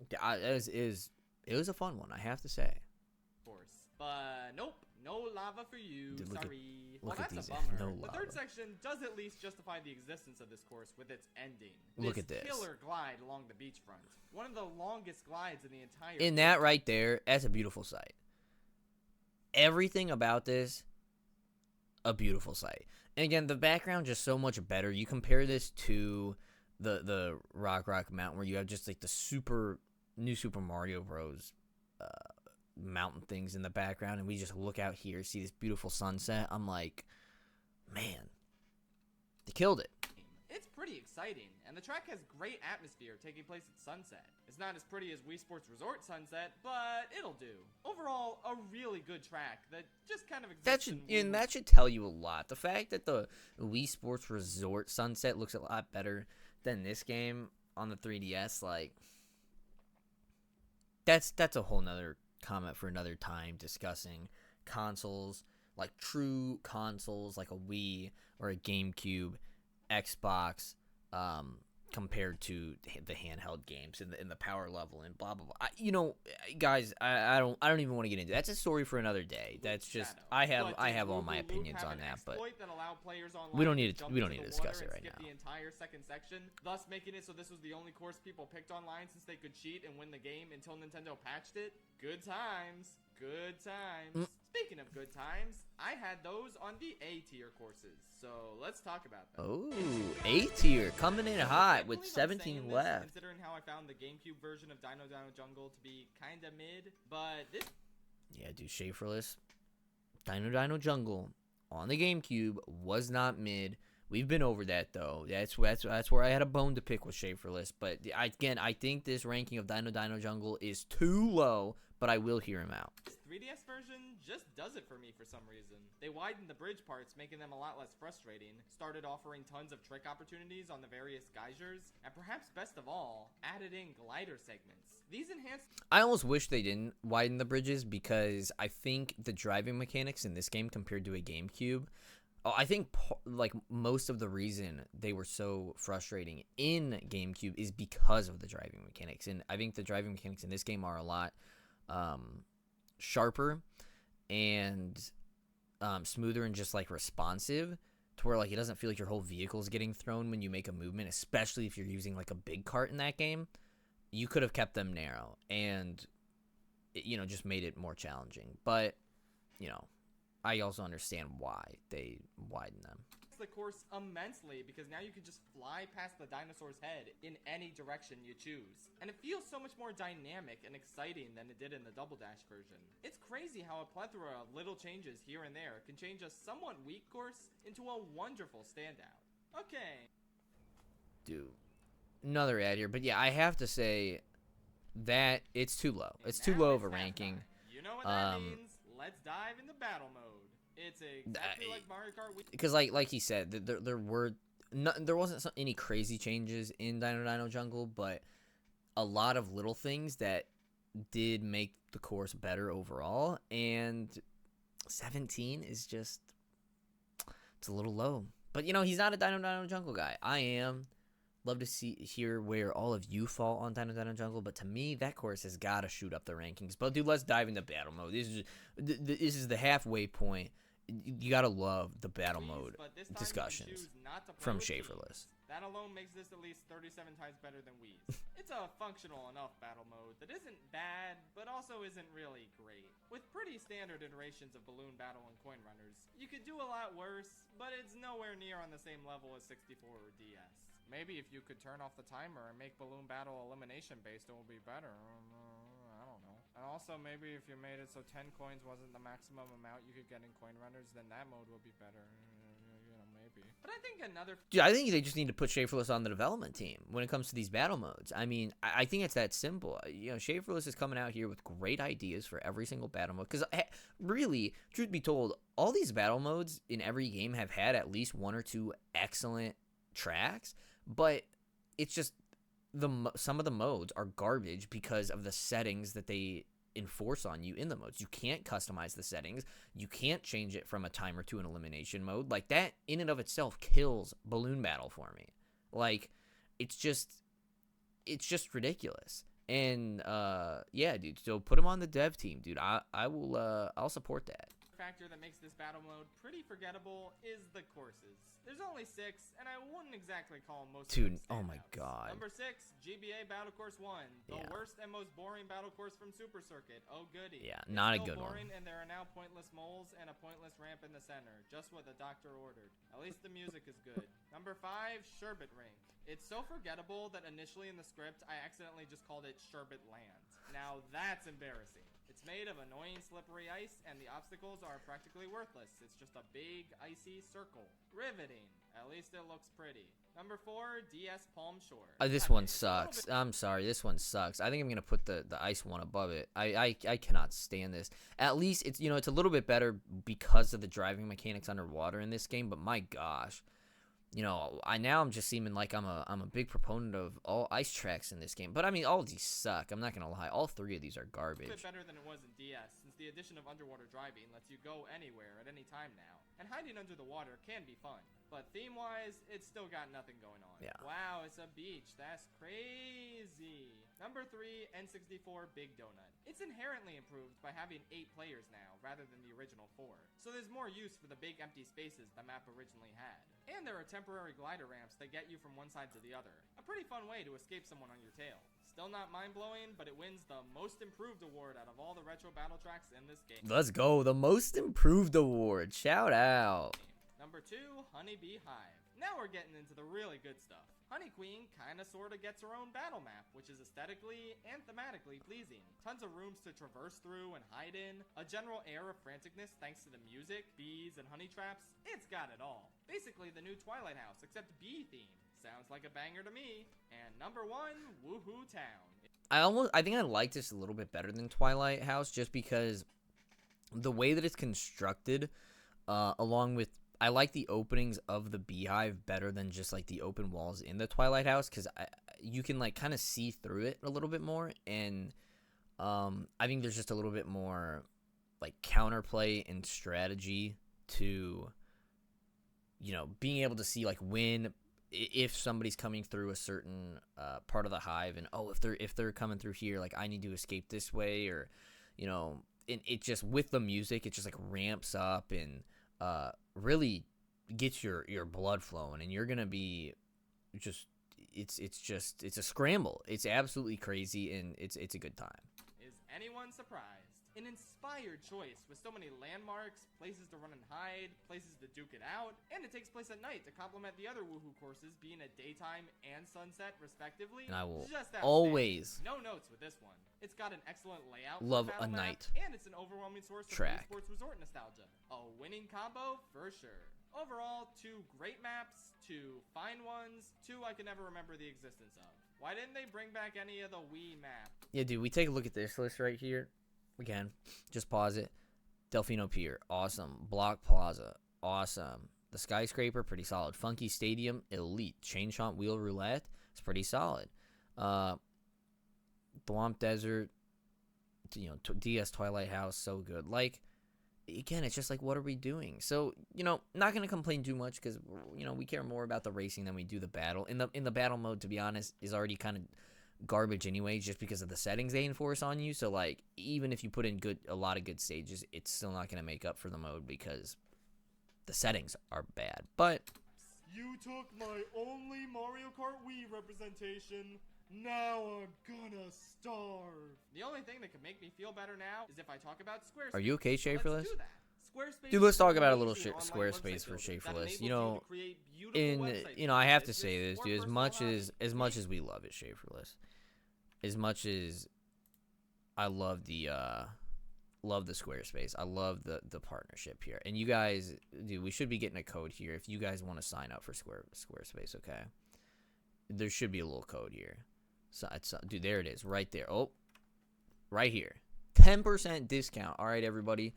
it was a fun one, I have to say. Course, but nope, no lava for you. Dude, sorry. look at That's these, a bummer. no The lava. 3rd section does at least justify the existence of this course with its ending. Look at this. Killer glide along the beachfront, one of the longest glides in the entire. In that right there, that's a beautiful sight. Everything about this, a beautiful sight. And again, the background just so much better. You compare this to the Rock Mountain, where you have just like the new Super Mario Bros. Mountain things in the background, and we just look out here, see this beautiful sunset. I'm like, man, they killed it. It's pretty exciting, and the track has great atmosphere taking place at sunset. It's not as pretty as Wii Sports Resort sunset, but it'll do. Overall, a really good track that just kind of exists. That should tell you a lot. The fact that the Wii Sports Resort sunset looks a lot better than this game on the 3DS, like that's a whole nother comment for another time, discussing consoles, like true consoles like a Wii or a GameCube, Xbox, compared to the handheld games and the power level and blah blah blah. Guys, I don't even want to get into that. That's a story for another day. That's just I have all my opinions on that, but we don't need to discuss it right now. The entire second section, thus making it so this was the only course people picked online since they could cheat and win the game until Nintendo patched it. Good times. Good times. Speaking of good times, I had those on the A-tier courses, so let's talk about them. Oh, A-tier coming in hot with 17 left. Considering how I found the GameCube version of Dino Jungle to be kinda mid, but this... Yeah, dude, Schafrillas, Dino Jungle on the GameCube was not mid. We've been over that though. That's where I had a bone to pick with Schaffrillas. But I think this ranking of Dino Jungle is too low. But I will hear him out. This 3DS version just does it for me for some reason. They widened the bridge parts, making them a lot less frustrating, started offering tons of trick opportunities on the various geysers, and perhaps best of all, added in glider segments. These enhanced... I almost wish they didn't widen the bridges, because I think the driving mechanics in this game compared to a GameCube, I think like most of the reason they were so frustrating in GameCube is because of the driving mechanics. And I think the driving mechanics in this game are a lot sharper and smoother and just like responsive, to where like it doesn't feel like your whole vehicle is getting thrown when you make a movement, especially if you're using like a big cart in that game. You could have kept them narrow and it, just made it more challenging. But I also understand why they widen them. The course immensely, because now you can just fly past the dinosaur's head in any direction you choose, and it feels so much more dynamic and exciting than it did in the Double Dash version. It's crazy how a plethora of little changes here and there can change a somewhat weak course into a wonderful standout. Okay. Dude, another ad here, but yeah, I have to say that it's too low. It's too low of a ranking. You know what that means? Let's dive into battle mode. It's exactly like Mario Kart Wii. Because like he said, there wasn't any crazy changes in Dino Jungle, but a lot of little things that did make the course better overall. And 17 is just, it's a little low. But he's not a Dino Jungle guy. I am. Love to hear where all of you fall on Dino Jungle, but to me, that course has got to shoot up the rankings. But dude, let's dive into battle mode. This is the halfway point. You gotta love the battle mode discussions from Schaffrillas. That alone makes this at least 37 times better than Wii's. It's a functional enough battle mode that isn't bad, but also isn't really great. With pretty standard iterations of Balloon Battle and Coin Runners, you could do a lot worse, but it's nowhere near on the same level as 64 or DS. Maybe if you could turn off the timer and make balloon battle elimination based, it will be better. I don't know. And also, maybe if you made it so 10 coins wasn't the maximum amount you could get in coin runners, then that mode would be better. You know, maybe. But I think another... Dude, I think they just need to put Schafrillas on the development team when it comes to these battle modes. I mean, I think it's that simple. You know, Schafrillas is coming out here with great ideas for every single battle mode. Because, really, truth be told, all these battle modes in every game have had at least one or two excellent tracks. But it's just some of the modes are garbage because of the settings that they enforce on you in the modes. You can't customize the settings. You can't change it from a timer to an elimination mode. Like, that in and of itself kills balloon battle for me. Like, it's just ridiculous. And yeah, dude, so put them on the dev team, dude. I'll support that. Factor that makes this battle mode pretty forgettable is the courses. There's only 6, and I wouldn't exactly call most of them Dude, oh my standouts. god. Number 6, GBA Battle Course 1. The Yeah. worst and most boring battle course from Super Circuit. Oh goody. Yeah, It's not a still good boring, one. And there are now pointless moles and a pointless ramp in the center. Just what the doctor ordered. At least the music is good. Number 5, Sherbet Ring. It's so forgettable that initially in the script, I accidentally just called it Sherbet Land. Now that's embarrassing. It's made of annoying slippery ice, and the obstacles are practically worthless. It's just a big, icy circle. Riveting. At least it looks pretty. Number 4, DS Palm Shore. This Okay, one it's a little sucks. bit- I'm sorry, this one sucks. I think I'm gonna put the ice one above it. I cannot stand this. At least it's it's a little bit better because of the driving mechanics underwater in this game. But my gosh, I'm just seeming like I'm a big proponent of all ice tracks in this game. But I mean, all of these suck. I'm not gonna lie. All 3 of these are A garbage. bit better than it was in DS, since the addition of underwater driving lets you go anywhere at any time now. And hiding under the water can be fun, but theme-wise, it's still got nothing going on. Yeah. Wow, it's a beach. That's crazy. Number 3, N64 Big Donut. It's inherently improved by having 8 players now, rather than the original 4. So there's more use for the big empty spaces the map originally had. And there are temporary glider ramps that get you from one side to the other. A pretty fun way to escape someone on your tail. Still not mind-blowing, but it wins the Most Improved award out of all the retro battle tracks in this game. Let's go, the Most Improved Award. Shout out. Number 2, Honeybee Hive. Now we're getting into the really good stuff. Honey Queen kinda sorta gets her own battle map, which is aesthetically and thematically pleasing. Tons of rooms to traverse through and hide in, a general air of franticness thanks to the music, bees, and honey traps. It's got it all. Basically the new Twilight House, except bee themed. Sounds like a banger to me. And number 1, Woohoo Town. I think I like this a little bit better than Twilight House, just because the way that it's constructed, along with I like the openings of the beehive better than just like the open walls in the Twilight House, because you can like kind of see through it a little bit more, and I think there's just a little bit more like counterplay and strategy to being able to see like if somebody's coming through a certain part of the hive, and if they're coming through here, like I need to escape this way, or and it just with the music, it just like ramps up and really gets your blood flowing, and you're gonna be just it's a scramble. It's absolutely crazy, and it's a good time. Is anyone surprised? An inspired choice with so many landmarks, places to run and hide, places to duke it out, and it takes place at night to complement the other Woohoo courses being at daytime and sunset respectively. And I will Just outstanding. always No notes with this one. It's got an excellent layout for love battle a map, night and it's an overwhelming source of track. Wii Sports Resort nostalgia. A winning combo for sure. Overall, 2 great maps, 2 fine ones, 2 I can never remember the existence of. Why didn't they bring back any of the Wii map? Yeah, dude, we take a look at this list right here. Again, just pause it. Delfino Pier, awesome. Block Plaza, awesome. The Skyscraper, pretty solid. Funky Stadium, elite. Chain Chomp Wheel Roulette, it's pretty solid. Thwomp Desert, DS Twilight House, so good. Like, again, it's just like, what are we doing? So, not gonna complain too much, because we care more about the racing than we do the battle. In the battle mode, to be honest, is already kind of garbage anyway, just because of the settings they enforce on you. So like, even if you put in a lot of good stages, it's still not gonna make up for the mode because the settings are bad. But You took my only Mario Kart Wii representation. Now I'm gonna starve. The only thing that can make me feel better now is if I talk about Squarespace. are you okay, So let's Schafrillas? do that. Squarespace Dude, let's is an talk about a little amazing online Squarespace website for builder that Schafrillas. enables You know, to create beautiful website I have to business say this, or dude. As personal much hobby. as we love it, Schafrillas, as much as I love the Squarespace, I love the partnership here. And you guys, dude, we should be getting a code here if you guys want to sign up for Squarespace. Okay, there should be a little code here. So dude, there it is, right there. Oh, right here, 10% discount. All right, everybody.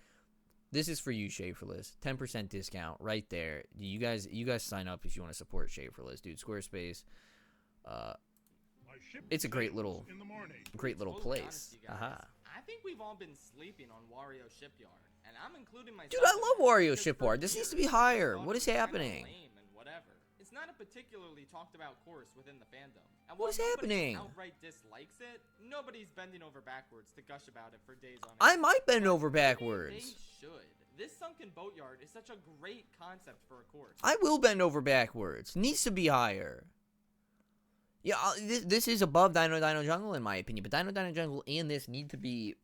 This is for you, Schafrillas. 10% discount right there. You guys sign up if you want to support Schafrillas, dude. Squarespace. It's a great little place. Aha. I think we've all been sleeping on Wario Shipyard, and I'm including myself. Dude, I in love that, Wario because Shipyard. for This needs to years, be higher. I thought What it is was kinda happening? lame and whatever. It's not a particularly talked about course within the fandom. And What is while nobody happening? outright dislikes it, nobody's bending over backwards to gush about it for days on end. I might bend But over maybe backwards. They should. This sunken boatyard is such a great concept for a course. I will bend over backwards. Needs to be higher. Yeah, this is above Dino Jungle in my opinion, but Dino Jungle and this need to be.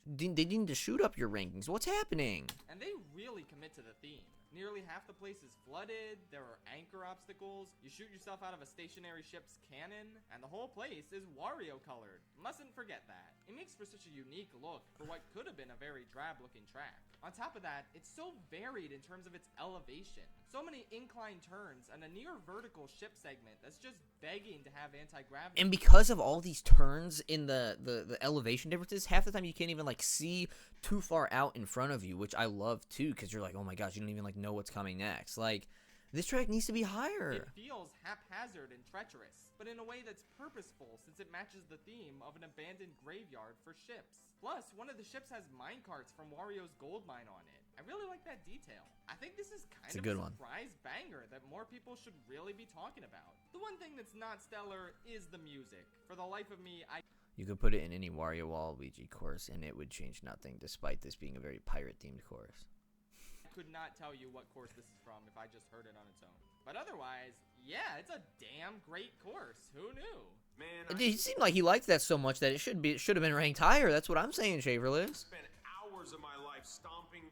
They need to shoot up your rankings. What's happening? And they really commit to the theme. Nearly half the place is flooded, there are anchor obstacles, you shoot yourself out of a stationary ship's cannon, and the whole place is Wario colored. Mustn't forget that. It makes for such a unique look for what could have been a very drab looking track. On top of that, it's so varied in terms of its elevation. So many inclined turns and a near vertical ship segment that's just begging to have anti-gravity. And because of all these turns in the elevation differences, half the time you can't even like see too far out in front of you, which I love too, because you're like, oh my gosh, you don't even like know what's coming next. Like, this track needs to be higher. It feels haphazard and treacherous, but in a way that's purposeful since it matches the theme of an abandoned graveyard for ships. Plus, one of the ships has minecarts from Wario's gold mine on it. I really like that detail. I think this is kind of a surprise banger that more people should really be talking about. The one thing that's not stellar is the music. For the life of me, You could put it in any Wario Waluigi course, and it would change nothing, despite this being a very pirate-themed course. could not tell you what course this is from if I just heard it on its own. But otherwise, yeah, it's a damn great course. Who knew? Man, It seemed like he liked that so much that it should have been ranked higher. That's what I'm saying, Schafrillas. spent hours of my life stomping.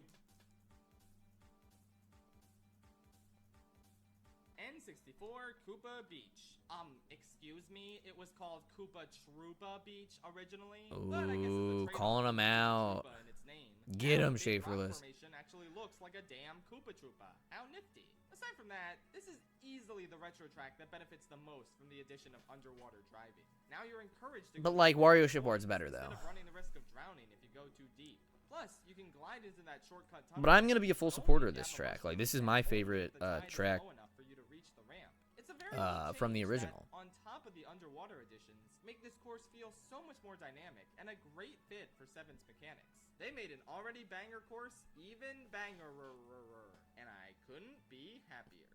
N64 Koopa Beach. Excuse me, it was called Koopa Troopa Beach originally. But I guess it's a Ooh, trade-off calling him between out. Troopa and its name. Get Now him, the big rock Schaffrillas. formation actually looks like a damn Koopa Troopa. How nifty. Aside from that, this is easily the retro track that benefits the most from the addition of underwater driving. Now you're encouraged to But go like deep Wario into Shipyard's points better instead though. of running the risk of drowning if you go too deep. Plus, you can glide into that shortcut tunnel. But I'm gonna be a full Only supporter if of you this have a track. mushroom Like, this is and my only if favorite the tide is track low enough for you to reach the ramp. It's a very little from the change that, original. on top of the underwater additions, make this course feel so much more dynamic and a great fit for 7's mechanics. They made an already banger course even banger, and I couldn't be happier.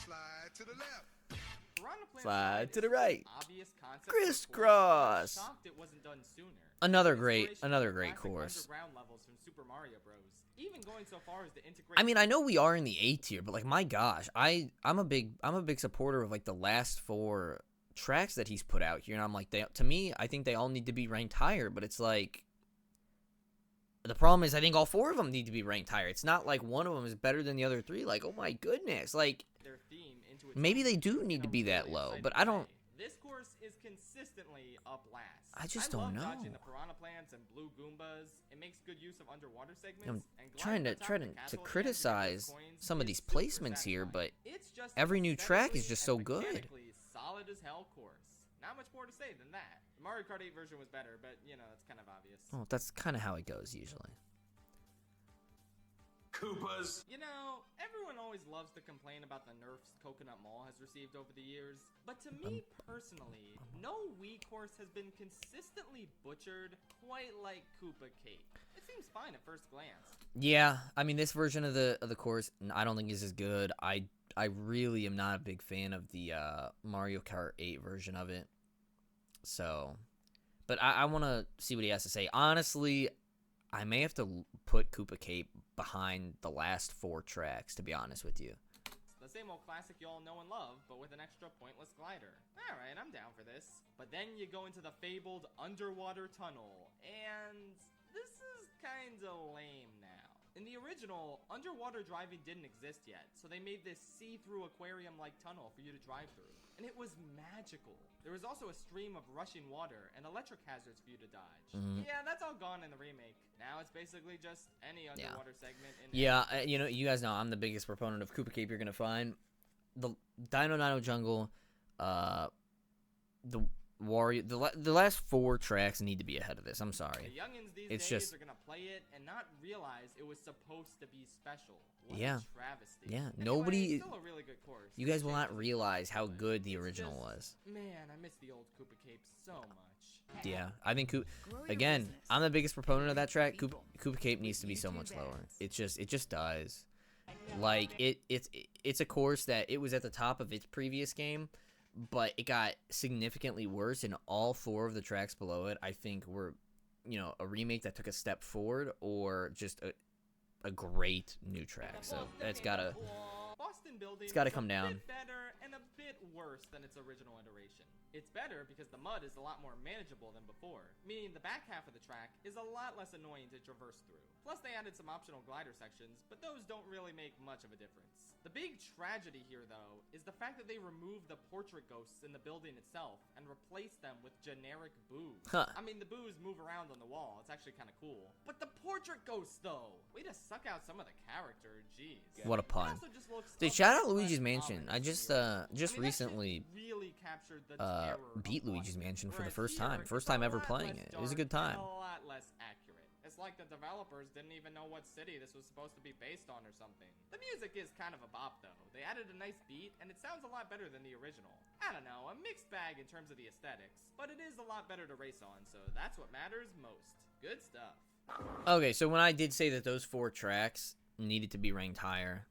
Slide to the left. Piranha Plant Slide to is the such an right. obvious concept for a course, Crisscross. I'm shocked it wasn't done sooner. Another Inspiration great from classic course. underground levels from Super Mario Bros. Even going so far as to integrate. I mean, I know we are in the A tier, but like, my gosh, I'm a big supporter of like the last 4 tracks that he's put out here, and I'm like, to me, I think they all need to be ranked higher. But it's like, the problem is, I think all 4 of them need to be ranked higher. It's not like one of them is better than the other 3. Like, oh my goodness, like their theme into its maybe own they do in need a to be that really low, exciting but I don't. way. This course is consistently up last. I just love don't know. dodging the piranha plants and blue goombas. It makes good use of underwater segments. I'm and trying gliding to on top of the castle to at the end to get criticize those coins some of is these super placements here, but satisfying. It's just every new track is aesthetically just so and good. mechanically solid as hell course. Not much more to say than that. The Mario Kart 8 version was better, but you know, that's kind of obvious. Well, that's kind of how it goes usually. Koopas. You know, everyone always loves to complain about the nerfs Coconut Mall has received over the years, but to me personally, no Wii course has been consistently butchered quite like Koopa Cape. It seems fine at first glance. Yeah, I mean, this version of the course, I don't think is as good. I really am not a big fan of the Mario Kart 8 version of it. So, but I want to see what he has to say. Honestly, I may have to put Koopa Cape behind the last 4 tracks, to be honest with you. The same old classic you all know and love, but with an extra pointless glider. Alright, I'm down for this. But then you go into the fabled underwater tunnel, and this is kinda lame now. In the original, underwater driving didn't exist yet, so they made this see-through aquarium-like tunnel for you to drive through. And it was magical. There was also a stream of rushing water and electric hazards for you to dodge. Yeah, that's all gone in the remake. Now it's basically just any underwater segment in you know, you guys know I'm the biggest proponent of Koopa Cape you're gonna find. The Dino Dino Jungle, the Wario, the last 4 tracks need to be ahead of this. I'm sorry. The youngins these It's days just- are gonna play it and not realize it was supposed to be special. What Yeah. a travesty. Yeah, Anyway, nobody- still a really good course. You guys will not Changes realize how but good the it's original just- was. Man, I miss the old Koopa Cape so much. Yeah, I think Grow your again, business. I'm the biggest proponent of that track. People. Koopa Cape needs to be so YouTube much lower. ads. It just does. Like it's a course that it was at the top of its previous game, but it got significantly worse, and all 4 of the tracks below it, I think, were, you know, a remake that took a step forward or just a great new track. So that's gotta Boston building it's gotta is come a down. bit better and a bit worse than its original iteration. It's better because the mud is a lot more manageable than before, meaning the back half of the track is a lot less annoying to traverse through. Plus they added some optional glider sections, but those don't really make much of a difference. The big tragedy here, though, is the fact that they removed the portrait ghosts in the building itself and replaced them with generic boos. Huh. I mean, the boos move around on the wall. It's actually kind of cool. But the portrait ghosts, though! Way to suck out some of the character, jeez. What a It pun. also just looks Dude, a shout bit out Luigi's less Mansion. I ominous just here. just I mean, that shit recently really captured the terror of beat Luigi's Boston, Mansion for the whereas first here, time. it's First time a ever lot playing less it. It was a good dark and time. a lot less accurate. It's like the developers didn't even know what city this was supposed to be based on or something. The music is kind of a bop though. They added a nice beat and it sounds a lot better than the original. I don't know, a mixed bag in terms of the aesthetics, but it is a lot better to race on, so that's what matters most. Good stuff. Okay, so when I did say that those 4 tracks needed to be ranked higher,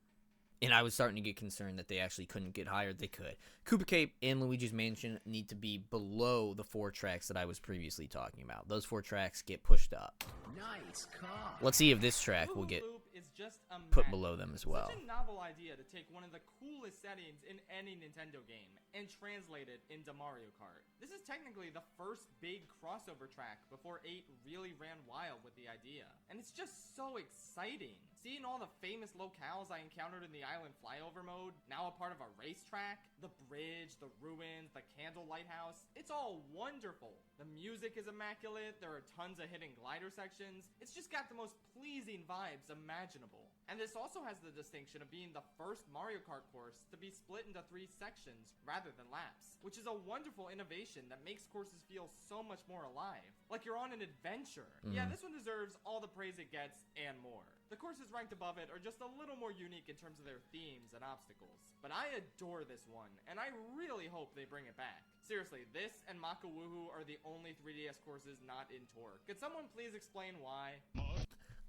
and I was starting to get concerned that they actually couldn't get higher, they could. Koopa Cape and Luigi's Mansion need to be below the 4 tracks that I was previously talking about. Those 4 tracks get pushed up. Nice car. Let's see if this track will Hula get Loop is just put immaculate. below them as well. Such a novel idea to take one of the coolest settings in any Nintendo game and translate it into Mario Kart. This is technically the first big crossover track before 8 really ran wild with the idea. And it's just so exciting. Seeing all the famous locales I encountered in the island flyover mode, now a part of a racetrack, the bridge, the ruins, the candle lighthouse, it's all wonderful. The music is immaculate, there are tons of hidden glider sections, it's just got the most pleasing vibes imaginable. And this also has the distinction of being the first Mario Kart course to be split into 3 sections rather than laps, which is a wonderful innovation that makes courses feel so much more alive, like you're on an adventure. Yeah, this one deserves all the praise it gets and more. The courses ranked above it are just a little more unique in terms of their themes and obstacles, but I adore this one, and I really hope they bring it back. Seriously, this and Maka Woohoo are the only 3DS courses not in Torque. Could someone please explain why?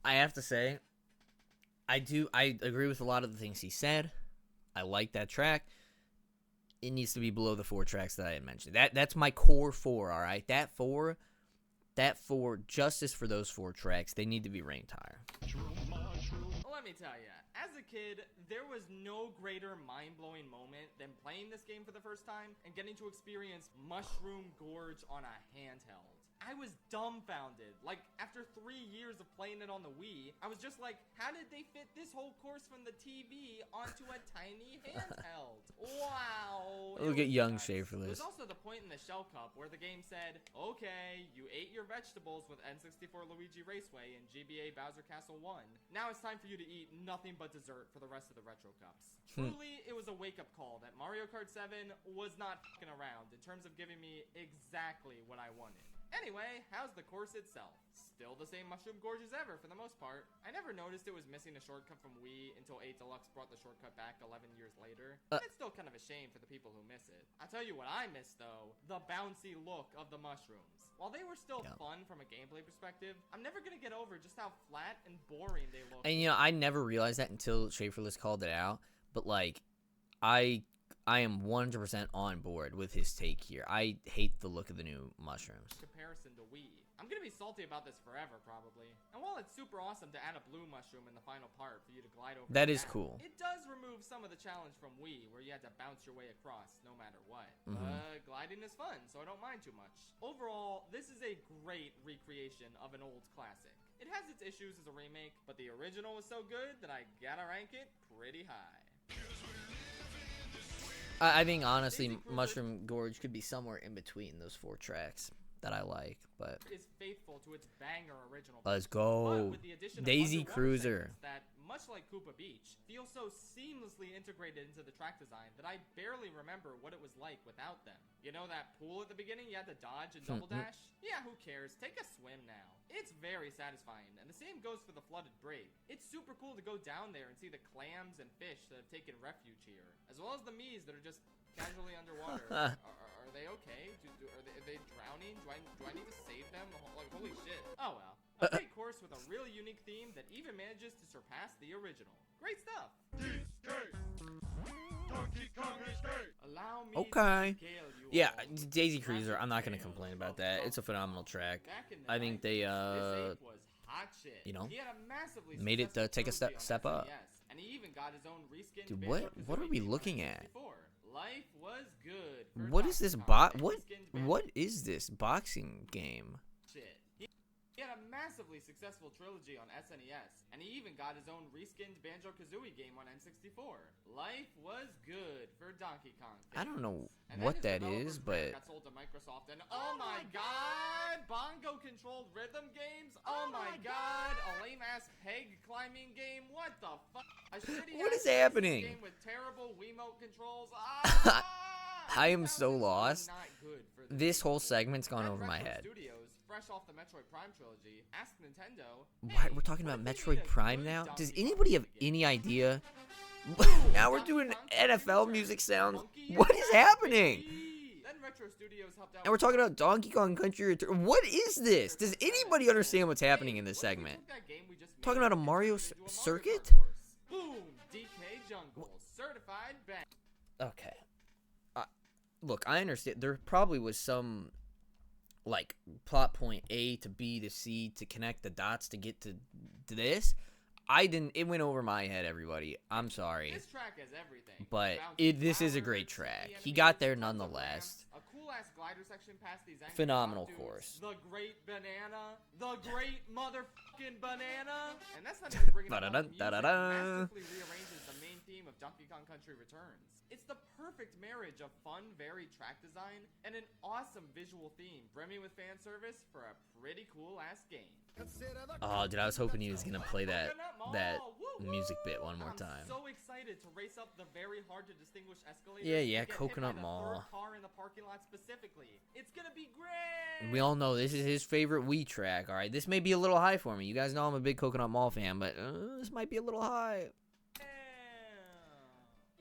I have to say, I agree with a lot of the things he said. I like that track. It needs to be below the 4 tracks that I had mentioned. That's my core 4, all right? That 4, justice for those 4 tracks, they need to be ranked higher. Let me tell ya, as a kid, there was no greater mind-blowing moment than playing this game for the first time and getting to experience Mushroom Gorge on a handheld. I was dumbfounded. Like, after 3 years of playing it on the Wii, I was just like, how did they fit this whole course from the TV onto a tiny handheld? Wow. Look It at was young nuts. Schaffrillas. There's also the point in the Shell Cup where the game said, okay, you ate your vegetables with N64 Luigi Raceway and GBA Bowser Castle 1. Now it's time for you to eat nothing but dessert for the rest of the Retro Cups. Truly, it was a wake-up call that Mario Kart 7 was not fucking around in terms of giving me exactly what I wanted. Anyway, how's the course itself? Still the same Mushroom Gorge as ever for the most part. I never noticed it was missing a shortcut from Wii until 8 Deluxe brought the shortcut back 11 years later. It's still kind of a shame for the people who miss it. I'll tell you what I miss though, the bouncy look of the mushrooms. While they were still fun from a gameplay perspective, I'm never gonna get over just how flat and boring they look. And, you know, I never realized that until Schaffrillas called it out, but, like, I am 100% on board with his take here. I hate the look of the new mushrooms. Comparison to Wii. I'm gonna be salty about this forever, probably. And while it's super awesome to add a blue mushroom in the final part for you to glide over That the is map, cool. It does remove some of the challenge from Wii, where you had to bounce your way across no matter what. Gliding is fun, so I don't mind too much. Overall, this is a great recreation of an old classic. It has its its issues as a remake, but the original was so good that I gotta rank it pretty high. I think honestly, Daisy Cruiser Mushroom Gorge could be somewhere in between those 4 tracks that I like, but is faithful to its banger original. let's But go. with the addition of Daisy underwater Cruiser. segments that, much like Koopa Beach, feel so seamlessly integrated into the track design that I barely remember what it was like without them. You know that pool at the beginning you had to dodge and double dash? Yeah, who cares? Take a swim now. It's very satisfying, and the same goes for the flooded brig. It's super cool to go down there and see the clams and fish that have taken refuge here, as well as the Miis that are just casually underwater. Are they okay? Are they drowning? Do I need to save them? Like, holy shit. Oh well. A great course with a really unique theme that even manages to surpass the original. Great stuff. Allow me Okay. to regale you Yeah, all. Daisy Cruiser, I'm not going to complain about that. It's a phenomenal track. Back in the I think 90s, they, this ape was hot shit. you know, He had a massively made it, successful take a trilogy step on up. SNES, and he even got his own reskinned Dude, Banjo-Kazooie what are we game on looking at? N64. Life was good. for What is this Donkey Kong, reskinned what is this boxing game? shit. He had a massively successful trilogy on SNES, and he even got his own reskinned Banjo-Kazooie game on N64. Life was good for Donkey Kong fans. I don't know And then what his that developer's is, brand but got sold to Microsoft, and oh my god, bongo-controlled rhythm games. Oh my god, a lame-ass peg climbing game. What the fuck? A shitty What is racing happening? Game with terrible Wiimote controls. Ah! I am so 2000s lost. not good for the This whole people. segment's gone Then over my Retro head. Studios, fresh off the Metroid Prime trilogy, asked Nintendo, What? "Hey, We're talking what about if we made Metroid a Prime good now? Donkey Does Kong anybody have game?" any idea? Ooh, Now we're Donkey doing Kong Country NFL Returns. music sounds. Monkey What is Attack, happening? baby. Then Retro Studios helped out And we're talking about Donkey Kong Country Return. What is this? Does anybody understand what's happening in this Hey, what if we segment? took that game we just Talking made about a and Mario turned it into a Mario circuit? Kart course? Boom, DK Jungle, certified bang. Okay. Look, I understand. There probably was some, like, plot point A to B to C to connect the dots to get to this. I didn't. It went over my head, everybody. I'm sorry. This track has everything. But Bouncy this is a towers, great tricky track. He enemies, got there tons of nonetheless. ramps, a cool-ass glider section past these angry Phenomenal rock dudes, course. The great banana. The great motherfucking banana. And that's not even bringing up all the music Da-da-da-da-da-da. masterfully rearranges the main theme of Donkey Kong Country Returns. It's the perfect marriage of fun, varied track design and an awesome visual theme, brimming with fan service for a pretty cool-ass game. Oh, dude, I was hoping he was gonna play that Coconut Mall, woo music woo! bit one more I'm time. so excited to race up the very hard to distinguish escalators. Yeah, and yeah, get hit Coconut by the Mall. third car in the parking lot specifically. It's gonna be great. We all know this is his favorite Wii track. All right, this may be a little high for me. You guys know I'm a big Coconut Mall fan, but this might be a little high.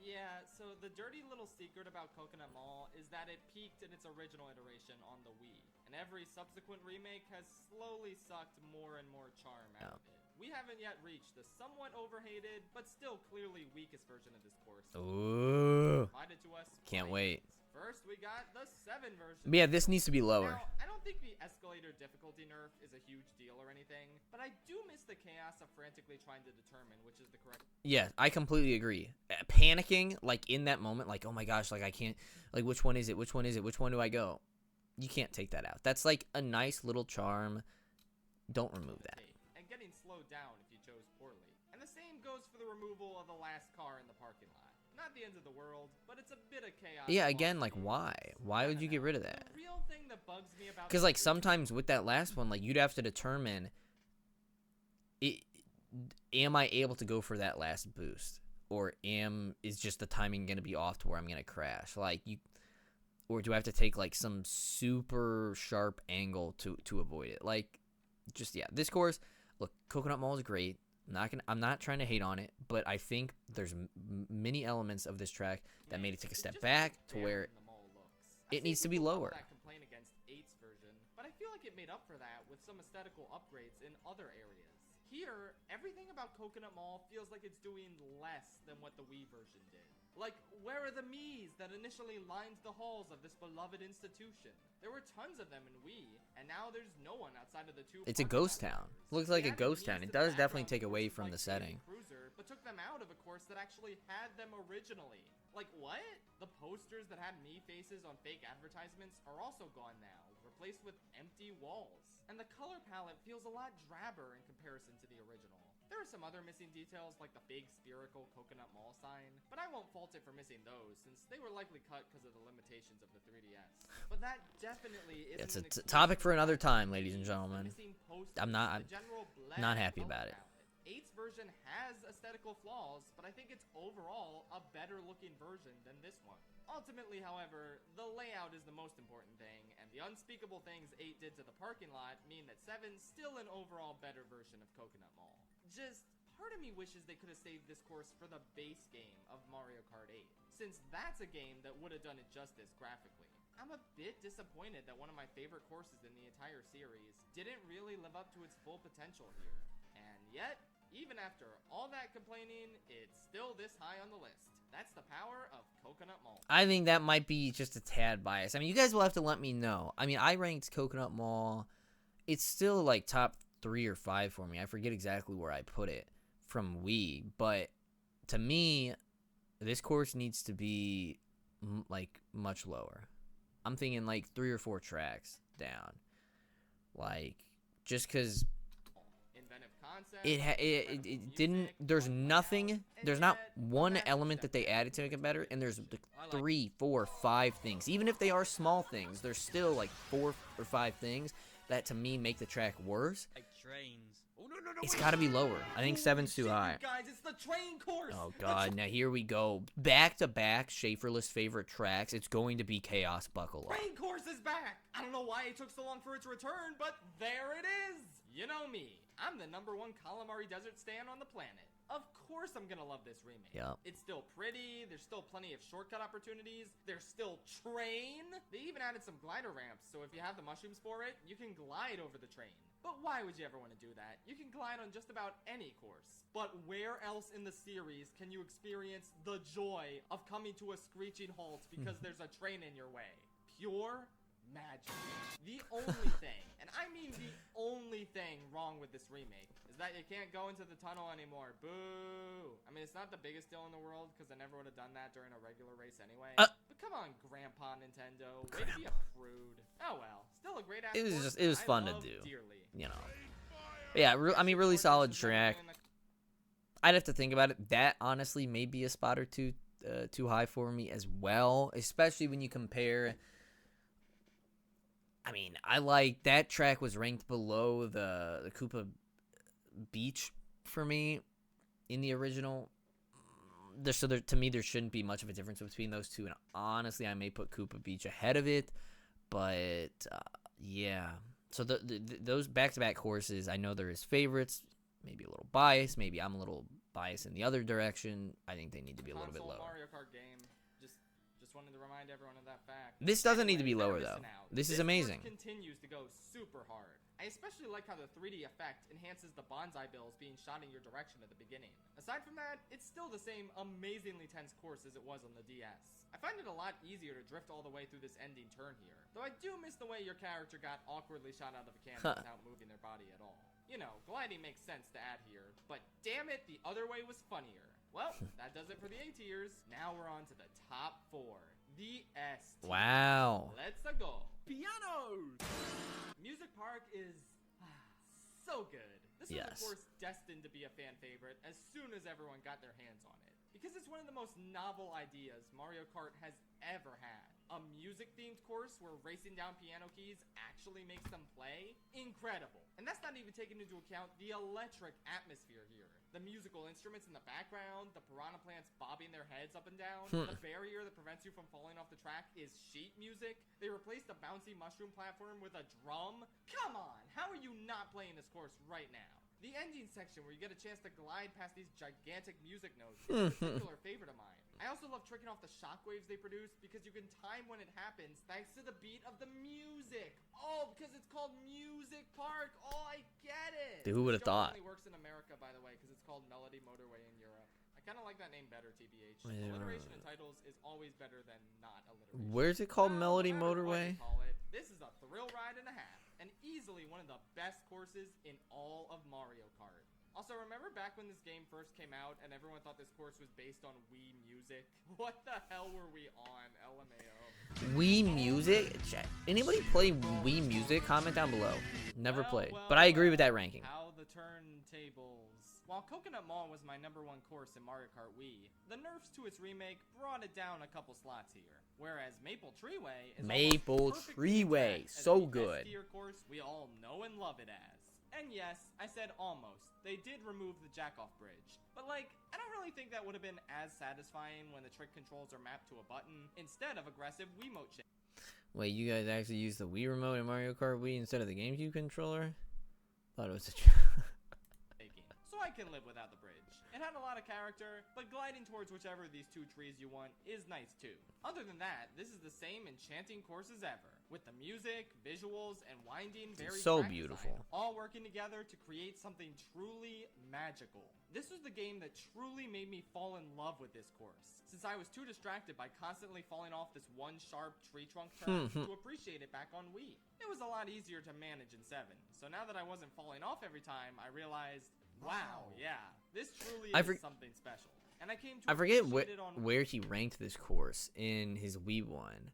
Yeah, so the dirty little secret about Coconut Mall is that it peaked in its original iteration on the Wii, and every subsequent remake has slowly sucked more and more charm out of it. We haven't yet reached the somewhat overhated, but still clearly weakest version of this course. Ooh, Provided to us can't by wait. games. First, we got the 7 version. But yeah, this needs to be lower. Now, I don't think the escalator difficulty nerf is a huge deal or anything, but I do miss the chaos of frantically trying to determine which is the correct. Yeah, I completely agree. Panicking, like, in that moment, like, oh my gosh, like, I can't, like, which one is it? Which one is it? Which one do I go? You can't take that out. That's, like, a nice little charm. Don't remove that. And getting slowed down if you chose poorly. And the same goes for the removal of the last car in the parking lot. Not the end of the world, but it's a bit of chaos. Yeah, again, like, amongst why? the Why I would don't you get know. rid of that? The real thing that bugs me about Because, the like, original- sometimes with that last one, like, you'd have to determine, am I able to go for that last boost? Or is just the timing going to be off to where I'm going to crash? Like, or do I have to take, like, some super sharp angle to avoid it? Like, just, yeah, this course, look, Coconut Mall is great. I'm not trying to hate on it, but I think there's many elements of this track that made it take a It's step just back how to barren where the mall looks. it I've needs to seen be people lower. that complain against 8's version, but I feel like it made up for that with some aesthetical upgrades in other areas. Here, everything about Coconut Mall feels like it's doing less than what the Wii version did. Like, where are the Miis that initially lined the halls of this beloved institution? There were tons of them in Wii, and now there's no one outside of the 2 It's a parking lot ghost town. riders. Looks like They a added ghost Miis town. to It the does definitely background take away courses from like the Daisy setting. Cruiser, but took them out of a course that actually had them originally. Like, what? The posters that had me faces on fake advertisements are also gone now, replaced with empty walls. And the color palette feels a lot drabber in comparison to the original. There are some other missing details like the big spherical coconut mall sign, but I won't fault it for missing those since they were likely cut because of the limitations of the 3DS. But that definitely isn't It's a an topic for exclusive another problem. time, ladies and gentlemen. The missing posters, I'm the general not bland happy color about it. palette. 8's version has aesthetical flaws, but I think it's overall a better looking version than this one. Ultimately, however, the layout is the most important thing, and the unspeakable things 8 did to the parking lot mean that 7's still an overall better version of Coconut Mall. Just, part of me wishes they could have saved this course for the base game of Mario Kart 8, since that's a game that would have done it justice graphically. I'm a bit disappointed that one of my favorite courses in the entire series didn't really live up to its full potential here. And yet, even after all that complaining, it's still this high on the list. That's the power of Coconut Mall. I think that might be just a tad biased. I mean, you guys will have to let me know. I mean, I ranked Coconut Mall. It's still like top 3 or 5 for me. I forget exactly where I put it from Wii. But to me, this course needs to be like much lower. I'm thinking like 3 or 4 tracks down. Like, just because it didn't, there's nothing, there's not one element that they added to make it better, and there's like 3, 4, 5 things. Even if they are small things, there's still like 4 or 5 things that to me make the track worse. Like trains. Oh, no, It's got to be lower. I think 7's too high. Guys, it's the train course. Oh god, now here we go. Back to back Schaffrillas favorite tracks. It's going to be Chaos Buckle Up. Train course is back. I don't know why it took so long for its return, but there it is. You know me. I'm the #1 calamari desert stan on the planet. Of course I'm gonna love this remake. Yep. It's still pretty, there's still plenty of shortcut opportunities, there's still train. They even added some glider ramps, so if you have the mushrooms for it, you can glide over the train. But why would you ever want to do that? You can glide on just about any course. But where else in the series can you experience the joy of coming to a screeching halt because there's a train in your way? Pure magic. The only thing, and I mean the only thing wrong with this remake is that you can't go into the tunnel anymore. Boo! I mean, it's not the biggest deal in the world because I never would have done that during a regular race anyway. But come on, Grandpa Nintendo, way to be a prude. Oh well, still a great ass course It was I fun to love do. dearly. You know. But yeah, I mean, really solid track. I'd have to think about it. That honestly may be a spot or two too high for me as well, especially when you compare. I mean, I like that track was ranked below the Koopa Beach for me in the original. To me, there shouldn't be much of a difference between those two. And honestly, I may put Koopa Beach ahead of it. But yeah, so those back-to-back courses, I know they're his favorites. Maybe a little biased. Maybe I'm a little biased in the other direction. I think they need to be a little bit lower. Mario Kart game. Just wanted to remind everyone of that fact. This doesn't need to be lower though. This is amazing. Course continues to go super hard. I especially like how the 3D effect enhances the bonsai bills being shot in your direction at the beginning. Aside from that, it's still the same amazingly tense course as it was on the DS. I find it a lot easier to drift all the way through this ending turn here, though I do miss the way your character got awkwardly shot out of a cannon without moving their body at all. You know, gliding makes sense to add here, but damn it, the other way was funnier. Well, that does it for the A tiers. Now we're on to the top 4. The S tier. Wow. Let's go. Piano! Music Park is so good. This was, of course, destined to be a fan favorite as soon as everyone got their hands on it. Because it's one of the most novel ideas Mario Kart has ever had. A music-themed course where racing down piano keys actually makes them play? Incredible. And that's not even taking into account the electric atmosphere here. The musical instruments in the background, the piranha plants bobbing their heads up and down, the barrier that prevents you from falling off the track is sheet music. They replaced the bouncy mushroom platform with a drum. Come on, how are you not playing this course right now? The ending section where you get a chance to glide past these gigantic music notes is a particular favorite of mine. I also love tricking off the shockwaves they produce because you can time when it happens thanks to the beat of the music. Oh, because it's called Music Park. Oh, I get it. Dude, who would have thought? It only works in America, by the way, because it's called Melody Motorway in Europe. I kind of like that name better, TBH. Alliteration in titles is always better than not alliteration. Where's it called? Well, Melody no matter what Motorway? you call it, this is a thrill ride and a half, and easily one of the best courses in all of Mario Kart. Also, remember back when this game first came out and everyone thought this course was based on Wii Music? What the hell were we on, LMAO? Wii Music? Anybody play Wii Music? Comment down below. Never played. Well, But I agree with that ranking. How the turntables. While Coconut Mall was my #1 course in Mario Kart Wii, the nerfs to its remake brought it down a couple slots here. Whereas Maple Treeway is Maple almost perfectly Treeway, intact as so the good. S-tier course we all know and love it as. And yes, I said almost. They did remove the jack-off bridge. But like, I don't really think that would have been as satisfying when the trick controls are mapped to a button instead of aggressive Wiimote shit. Wait, you guys actually used the Wii remote in Mario Kart Wii instead of the GameCube controller? Thought it was a joke. So I can live without the bridge. It had a lot of character, but gliding towards whichever of these two trees you want is nice too. Other than that, this is the same enchanting course as ever, with the music, visuals, and winding very So track beautiful. design, all working together to create something truly magical. This was the game that truly made me fall in love with this course, since I was too distracted by constantly falling off this one sharp tree trunk turn to appreciate it back on Wii. It was a lot easier to manage in 7, so now that I wasn't falling off every time, I realized, wow, yeah, this truly is something special. And I came to I forget appreciate it on where he ranked this course in his Wii one,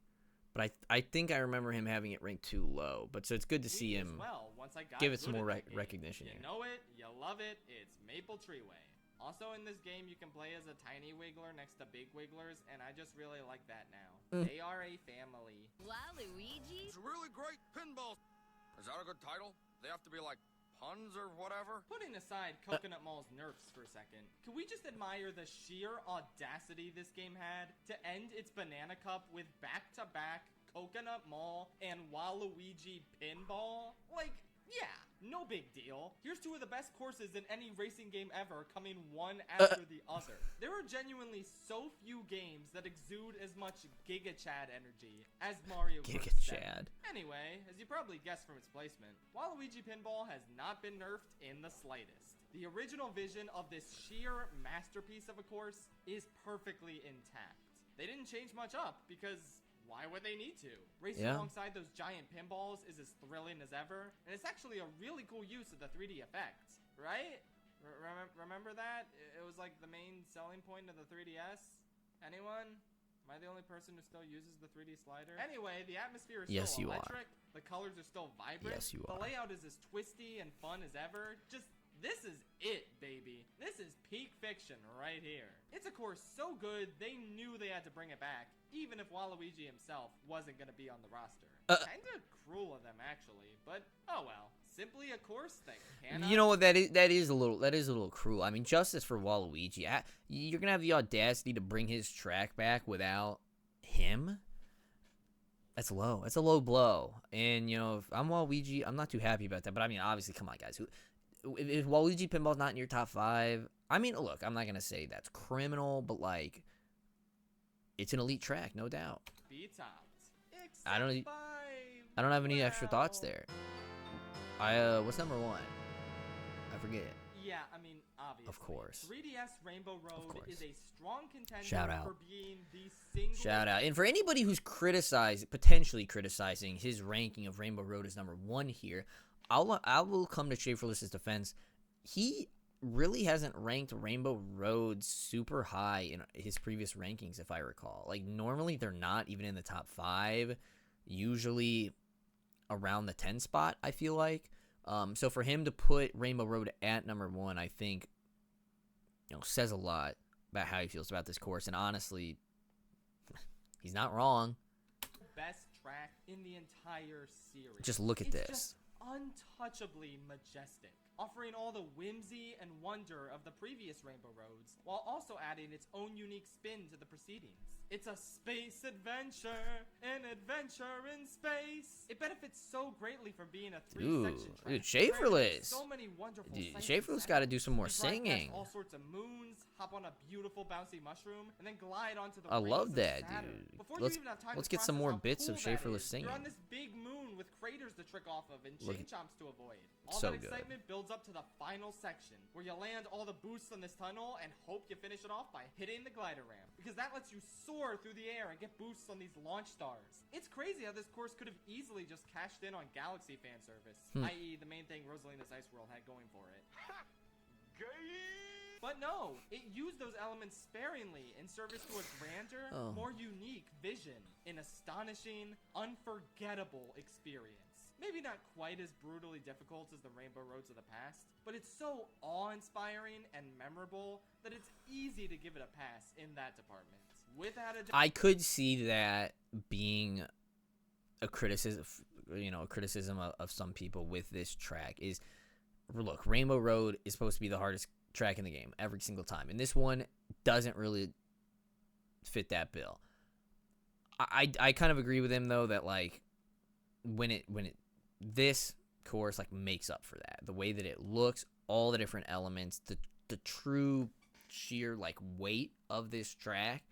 but I think I remember him having it ranked too low. But so it's good to see Wii as him well, once I got give it good some more at that game. recognition You here. know it, you love it, it's Maple Treeway. Also in this game, you can play as a tiny Wiggler next to big Wigglers, and I just really like that now. They are a family. Waluigi? It's a really great pinball. Is that a good title? They have to be like puns or whatever? Putting aside Coconut Mall's nerfs for a second, can we just admire the sheer audacity this game had to end its Banana Cup with back-to-back Coconut Mall and Waluigi Pinball? Like, yeah, no big deal. Here's two of the best courses in any racing game ever coming one after the other. There are genuinely so few games that exude as much Giga Chad energy as Mario Kart Giga 7. Chad. Anyway, as you probably guessed from its placement, Waluigi Pinball has not been nerfed in the slightest. The original vision of this sheer masterpiece of a course is perfectly intact. They didn't change much up because why would they need to? Racing alongside those giant pinballs is as thrilling as ever, and it's actually a really cool use of the 3D effects, right? Remember that? It was like the main selling point of the 3DS? Anyone? Am I the only person who still uses the 3D slider? Anyway, the atmosphere is Yes, still you are. electric. The colors are still vibrant. Yes, you The are. layout is as twisty and fun as ever. Just, this is it, baby. This is peak fiction right here. It's a course so good, they knew they had to bring it back, even if Waluigi himself wasn't going to be on the roster. Kinda cruel of them, actually, but oh well. Simply a course that cannot... You know what? That is a little cruel. I mean, justice for Waluigi. You're gonna have the audacity to bring his track back without him. That's low. That's a low blow. And you know, if I'm Waluigi, I'm not too happy about that. But I mean, obviously, come on, guys. If Waluigi Pinball's not in your top 5, I mean, look, I'm not gonna say that's criminal, but like, it's an elite track, no doubt. Be topped. I don't have any extra thoughts there. What's number 1? I forget. Yeah, I mean, obviously. Of course. 3DS Rainbow Road course. is a strong contender Shout out. for being the single... Shout out. And for anybody who's potentially criticizing his ranking of Rainbow Road as number 1 here, I will come to Schaffrillas' defense. He really hasn't ranked Rainbow Road super high in his previous rankings, if I recall. Like, normally they're not even in the top 5. Usually around the 10 spot, I feel like. So for him to put Rainbow Road at number 1, I think, says a lot about how he feels about this course. And honestly, he's not wrong. Best track in the entire series. Just look at It's this. just untouchably majestic, offering all the whimsy and wonder of the previous Rainbow Roads, while also adding its own unique spin to the proceedings. It's a space adventure, an adventure in space. It benefits so greatly from being a 3-section track. Dude, Schafrillas. So many wonderful Dude, sights and Schafrillas sounds. got to do some more You drive past singing. all sorts of moons, hop on a beautiful bouncy mushroom, and then glide onto the I rings love of that, Saturn. dude. Before Let's- you even have time let's to get some process more how bits of cool that Schafrillas is, singing. You're on this big moon with craters to trick off of and Look chain at- chomps to avoid. All so that good. excitement builds up to the final section, where you land all the boosts on this tunnel and hope you finish it off by hitting the glider ramp, because that lets you soar through the air and get boosts on these launch stars. It's crazy how this course could have easily just cashed in on Galaxy fan service, i.e. the main thing Rosalina's Ice World had going for it. But no, it used those elements sparingly in service to a grander, more unique vision, an astonishing, unforgettable experience. Maybe not quite as brutally difficult as the Rainbow Roads of the past, but it's so awe-inspiring and memorable that it's easy to give it a pass in that department. Without a doubt, I could see that being a criticism, a criticism of some people with this track is, look, Rainbow Road is supposed to be the hardest track in the game every single time, and this one doesn't really fit that bill. I kind of agree with him though that like when this course like makes up for that, the way that it looks, all the different elements, the true sheer like weight of this track,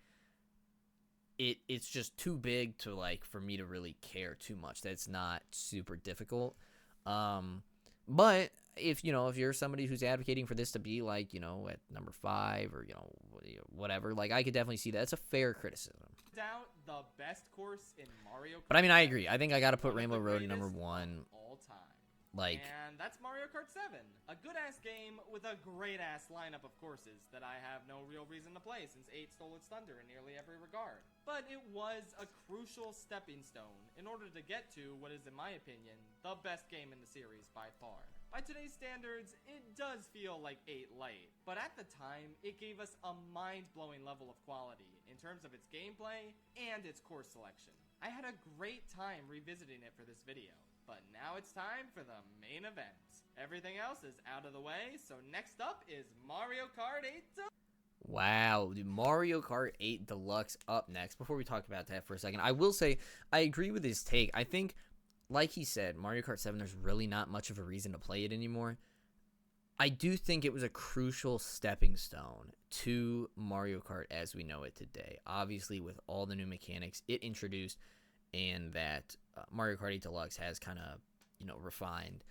it's just too big to like for me to really care too much. That's not super difficult. But if you're somebody who's advocating for this to be like, at number 5 or, whatever, like I could definitely see that. It's a fair criticism. doubt the best course in Mario Kart. But I mean, I agree. I think I got to put One of the Rainbow Road greatest number of 1. all time. Like, And that's Mario Kart 7. A good-ass game with a great-ass lineup of courses that I have no real reason to play since 8 stole its thunder in nearly every regard. But it was a crucial stepping stone in order to get to what is, in my opinion, the best game in the series by far. By today's standards, it does feel like 8 light, but at the time, it gave us a mind-blowing level of quality in terms of its gameplay and its course selection. I had a great time revisiting it for this video. But now it's time for the main event. Everything else is out of the way, so next up is Mario Kart 8 Deluxe. wow, dude, Mario Kart 8 Deluxe up next. Before we talk about that for a second, I will say I agree with his take. I think, like he said, Mario Kart 7, there's really not much of a reason to play it anymore. I do think it was a crucial stepping stone to Mario Kart as we know it today. Obviously, with all the new mechanics it introduced, and that Mario Kart 8 Deluxe has kind of, refined.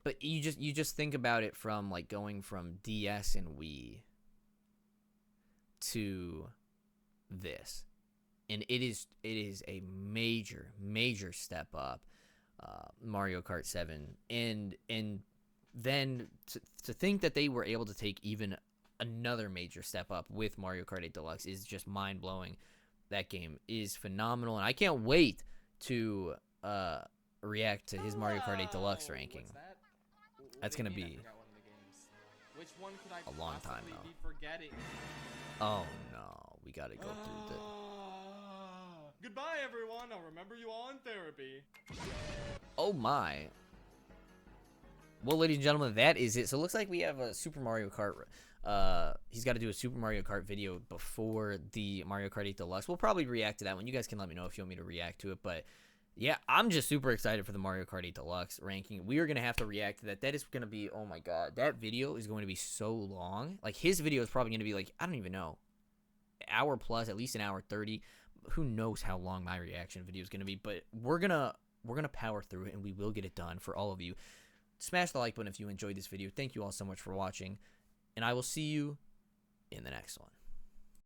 But you just think about it from like going from DS and Wii to this, and it is a major step up. Mario Kart 7, and then to think that they were able to take even another major step up with Mario Kart 8 Deluxe is just mind blowing. That game is phenomenal, and I can't wait to react to his Mario Kart 8 Deluxe ranking. What's that? That's What do gonna you mean I be forgot one of the games? Which one could I a long time, possibly though. be forgetting? Oh no, we gotta go through the. Goodbye, everyone. I'll remember you all in therapy. Oh my. Well, ladies and gentlemen, that is it. So it looks like we have a Super Mario Kart. He's got to do a Super Mario Kart video before the Mario Kart 8 Deluxe. We'll probably react to that one. You guys can let me know if you want me to react to it. But yeah, I'm just super excited for the Mario Kart 8 Deluxe ranking. We are going to have to react to that. That is going to be, oh my god, that video is going to be so long. Like, his video is probably going to be like, I don't even know, hour plus, at least an hour 30. Who knows how long my reaction video is going to be. But we're going to power through it, and we will get it done for all of you. Smash the like button if you enjoyed this video. Thank you all so much for watching, and I will see you in the next one.